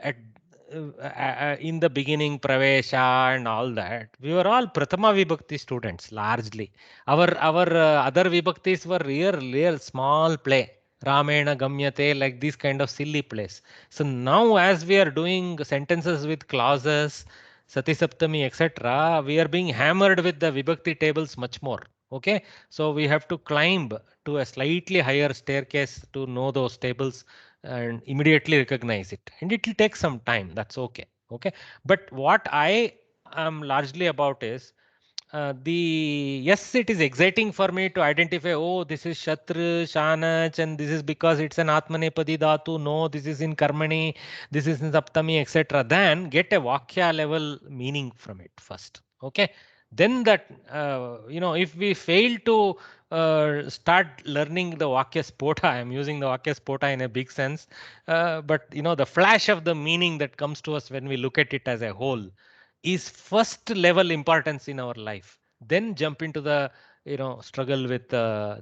in the beginning, Pravesha and all that, we were all Prathama Vibhakti students largely. Our other Vibhaktis were real small play. Ramena Gamyate, like these kind of silly plays. So now as we are doing sentences with clauses, Sati Saptami, etc., we are being hammered with the Vibhakti tables much more. Okay, so we have to climb to a slightly higher staircase to know those tables and immediately recognize it. And it will take some time. That's okay. Okay, but what I am largely about is yes, it is exciting for me to identify, oh, this is Shatru, Shanach, and this is because it's an Atmanepadi Dhatu. No, this is in Karmani, this is in Saptami, etc. Then get a Vakya level meaning from it first. Okay. Then that, if we fail to start learning the Vakya Spota, I am using the Vakya Spota in a big sense, but the flash of the meaning that comes to us when we look at it as a whole is first level importance in our life. Then jump into the struggle with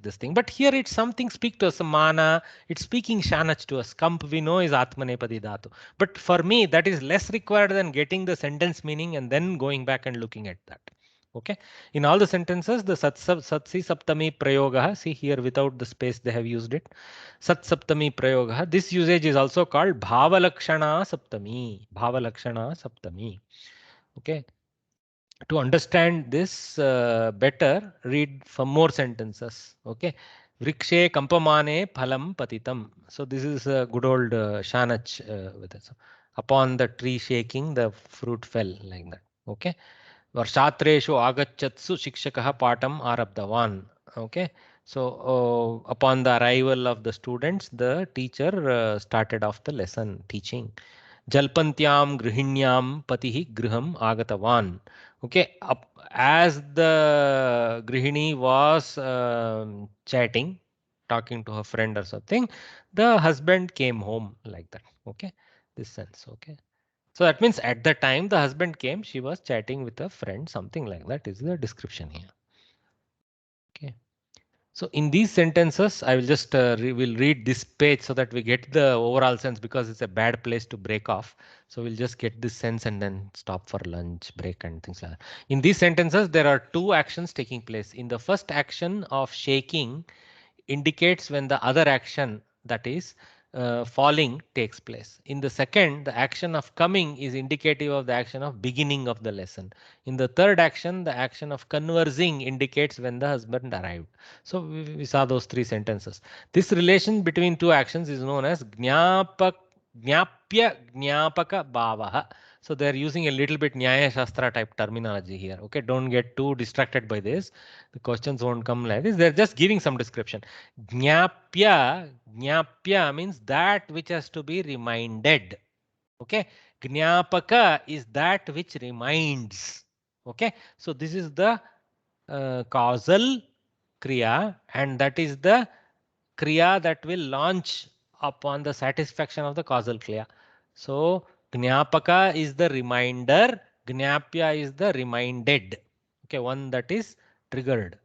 this thing. But here it's something speak to us. Mana, it's speaking Shanach to us. Kamp we know is Atmanepadi Dhatu. But for me, that is less required than getting the sentence meaning and then going back and looking at that. Okay. In all the sentences, the Satsi Saptami Prayoga, see here without the space they have used it. Sat Saptami Prayoga. This usage is also called Bhavalakshana Saptami. Bhavalakshana Saptami. Okay. To understand this better, read some more sentences. Okay. Vrikshe kampamane phalam patitam. So this is a good old Shanach with us. Upon the tree shaking, the fruit fell like that. Okay. Varshatreshu agachatsu shikshakah patam arabdavan. Okay. So upon the arrival of the students, the teacher started off the lesson teaching. Jalpantyam grihinyam patihi griham agatavan. Okay, as the grihini was chatting, talking to her friend or something, the husband came home like that. Okay, this sense. Okay, so that means at the time the husband came, she was chatting with a friend, something like that is the description here. Okay. So in these sentences, I will just will read this page so that we get the overall sense, because it's a bad place to break off. So we'll just get this sense and then stop for lunch break and things like that. In these sentences, there are two actions taking place. In the first action of shaking indicates when the other action, that is falling, takes place. In the second, the action of coming is indicative of the action of beginning of the lesson. In the third action, the action of conversing indicates when the husband arrived. So we saw those three sentences. This relation between two actions is known as Jnapya Jnapaka Bhavaha. So they are using a little bit Nyaya Shastra type terminology here. Okay, don't get too distracted by this. The questions won't come like this. They're just giving some description. Jnapya means that which has to be reminded. Okay, Jnapaka is that which reminds. Okay, so this is the causal kriya, and that is the kriya that will launch upon the satisfaction of the causal kriya. So Jnapaka is the reminder, Jnapya is the reminded. Okay, one that is triggered.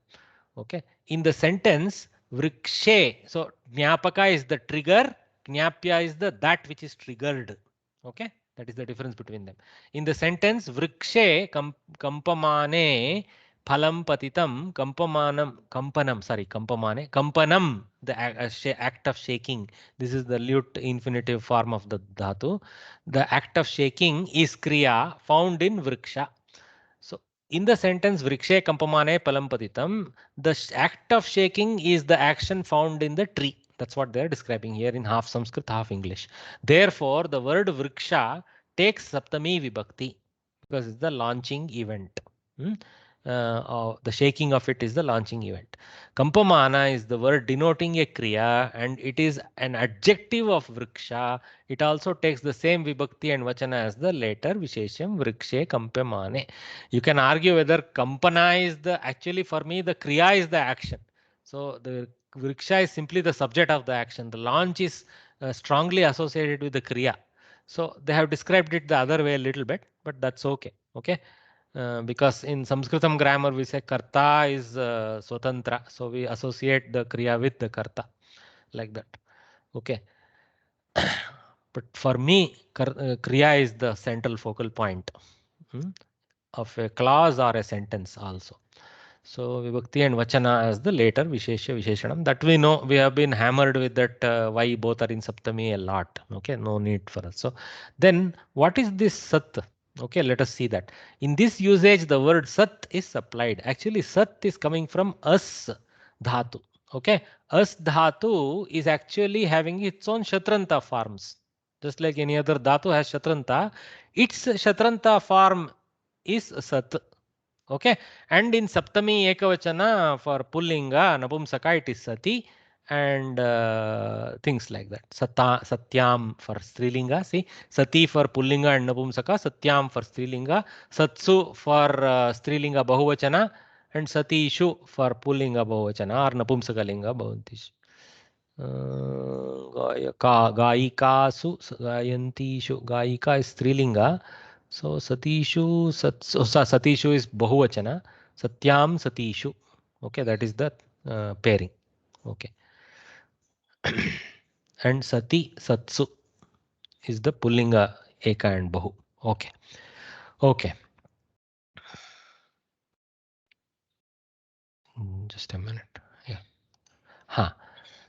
Okay, in the sentence Vrikshe, so Jnapaka is the trigger, Jnapya is the that which is triggered. Okay, that is the difference between them. In the sentence Vrikshe kampamane phalam patitam kampamanam kampanam, the act of shaking. This is the lute infinitive form of the dhatu. The act of shaking is kriya found in vriksha. So in the sentence vrikshe kampamane phalam patitam, the act of shaking is the action found in the tree. That's what they are describing here in half Sanskrit, half English. Therefore, the word vriksha takes saptami vibhakti because it's the launching event. The shaking of it is the launching event. Kampamana is the word denoting a kriya, and it is an adjective of vriksha. It also takes the same vibhakti and vachana as the later vishesham vrikshe kampamane. You can argue whether kampana is the, actually for me the kriya is the action. So the vriksha is simply the subject of the action. The launch is strongly associated with the kriya. So they have described it the other way a little bit, but that's okay. Okay. Because in Sanskritam grammar we say karta is swatantra, so we associate the kriya with the karta, like that. Okay. But for me, kriya is the central focal point of a clause or a sentence also. So vibhakti and vachana as the later vishesha visheshanam. That we know, we have been hammered with that why both are in saptami a lot. Okay, no need for us. So then what is this sat? Okay, let us see that. In this usage, the word sat is supplied. Actually, sat is coming from as dhatu. Okay, as dhatu is actually having its own shatranta forms. Just like any other dhatu has shatranta, its shatranta form is sat. Okay, and in saptami ekavachana for pullinga napumsaka it is sati, and things like that. Satyam for strilinga. See, sati for pullinga and napumsaka, satyam for strilinga, satsu for strilinga bahuvachana, and satishu for pullinga bahuvachana or napumsakalinga bhavantishu. Gayikasu, gayantishu, gayika is strilinga. So satishu, satishu is bahuvachana, satyam satishu. Okay, that is the pairing. Okay. And sati satsu is the pullinga eka and bahu. Okay. Okay. Just a minute. Yeah.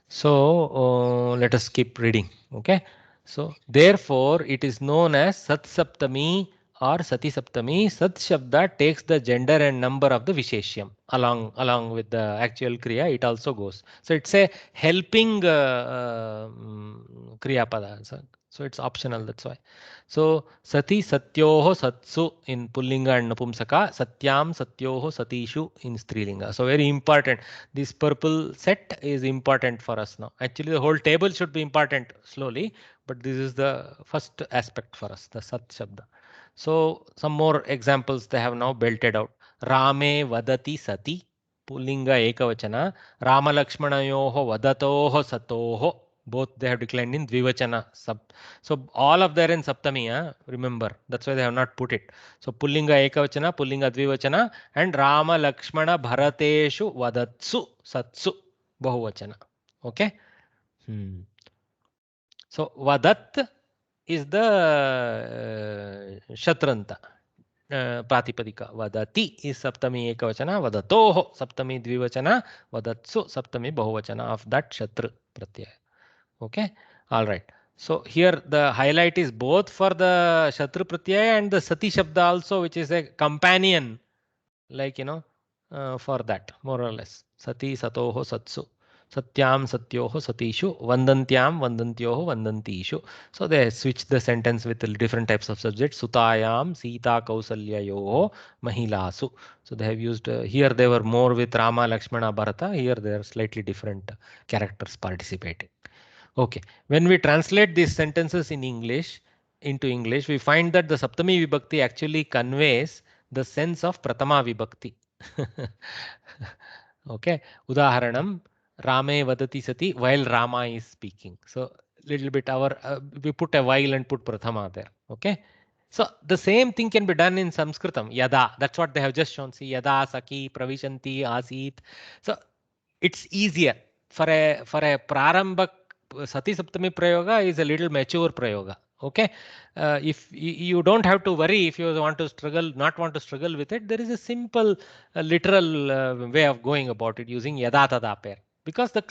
So let us keep reading. Okay. So therefore it is known as Sat Saptami or Sati Saptami. Sat Shabda takes the gender and number of the Visheshyam along with the actual Kriya. It also goes. So it's a helping Kriya Pada. So it's optional. That's why. So Sati Satyoho Satsu in Pullinga and Napumsaka. Satyam Satyoho Satishu in Strilinga. So very important. This purple set is important for us now. Actually, the whole table should be important slowly, but this is the first aspect for us, the Sat Shabda. So some more examples they have now belted out. Rame vadati sati, Pullinga ekavachana. Rama Lakshmanayoho vadatoho satoho. Both they have declined in dvivachana. So all of them in saptami, remember. That's why they have not put it. So pullinga ekavachana, pullinga dvivachana, and Rama Lakshmana bharateshu vadatsu satsu bahuvachana. Okay. So vadat is the shatranta. Pratipadika. Vadati is saptami ekavachana, vadatoho saptami dvivachana, vadatsu saptami bahuvachana of that shatru pratyaya. Okay, all right. So here the highlight is both for the Shatru Pratyaya and the Sati Shabda also, which is a companion, like, for that, more or less. Sati Satoho Satsu, Satyam Satyoho Satishu, Vandantyam Vandantyoho Vandantishu. So they switch the sentence with different types of subjects. Sutayam Sita Kausalyayoho Mahilasu. So they have used, here they were more with Rama, Lakshmana, Bharata. Here they are slightly different characters participating. Okay, when we translate these sentences in English, into English, we find that the Saptami Vibhakti actually conveys the sense of Pratama Vibhakti. Okay. Udaharanam, Rame vadati sati while Rama is speaking. So little bit we put a while and put Prathama there. Okay. So the same thing can be done in Sanskritam. Yada. That's what they have just shown. See, Yada, Saki, Pravishanti, Asit. So it's easier. For a Prarambhak, Sati Saptami Prayoga is a little mature Prayoga. Okay. If you don't have to worry if you want to struggle, not want to struggle with it, there is a simple literal way of going about it using Yada Tada pair. Because the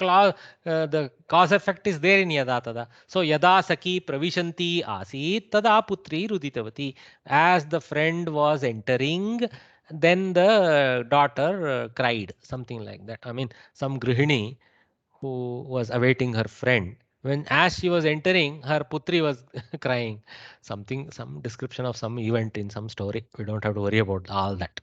cause effect is there in Yada Tada. So Yada Saki Pravishanti Asit Tada Putri Ruditavati. As the friend was entering, then the daughter cried, something like that. I mean, some Grihini who was awaiting her friend, as she was entering, her putri was crying. Some description of some event in some story. We don't have to worry about all that.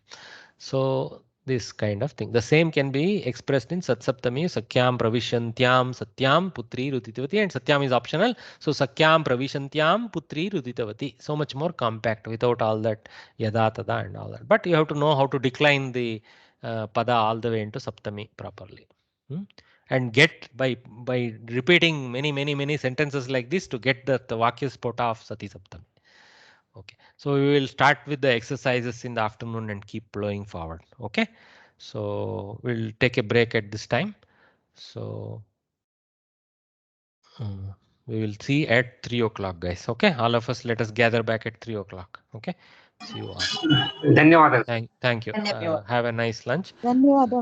So this kind of thing. The same can be expressed in Satsaptami, Sakyam Pravishantyam Satyam Putri Ruditavati, and Satyam is optional. So Sakyam Pravishantyam Putri Ruditavati. So much more compact without all that Yada Tada and all that. But you have to know how to decline the Pada all the way into Saptami properly. And get by repeating many sentences like this to get the Vakya Spota of Sati Saptami. Okay, so we will start with the exercises in the afternoon and keep blowing forward. Okay, so we'll take a break at this time. So we will see at 3 o'clock, guys. Okay, all of us, let us gather back at 3 o'clock. Okay, see you all. Dhanyawad. Thank you. Have a nice lunch. ಧನ್ಯವಾದ.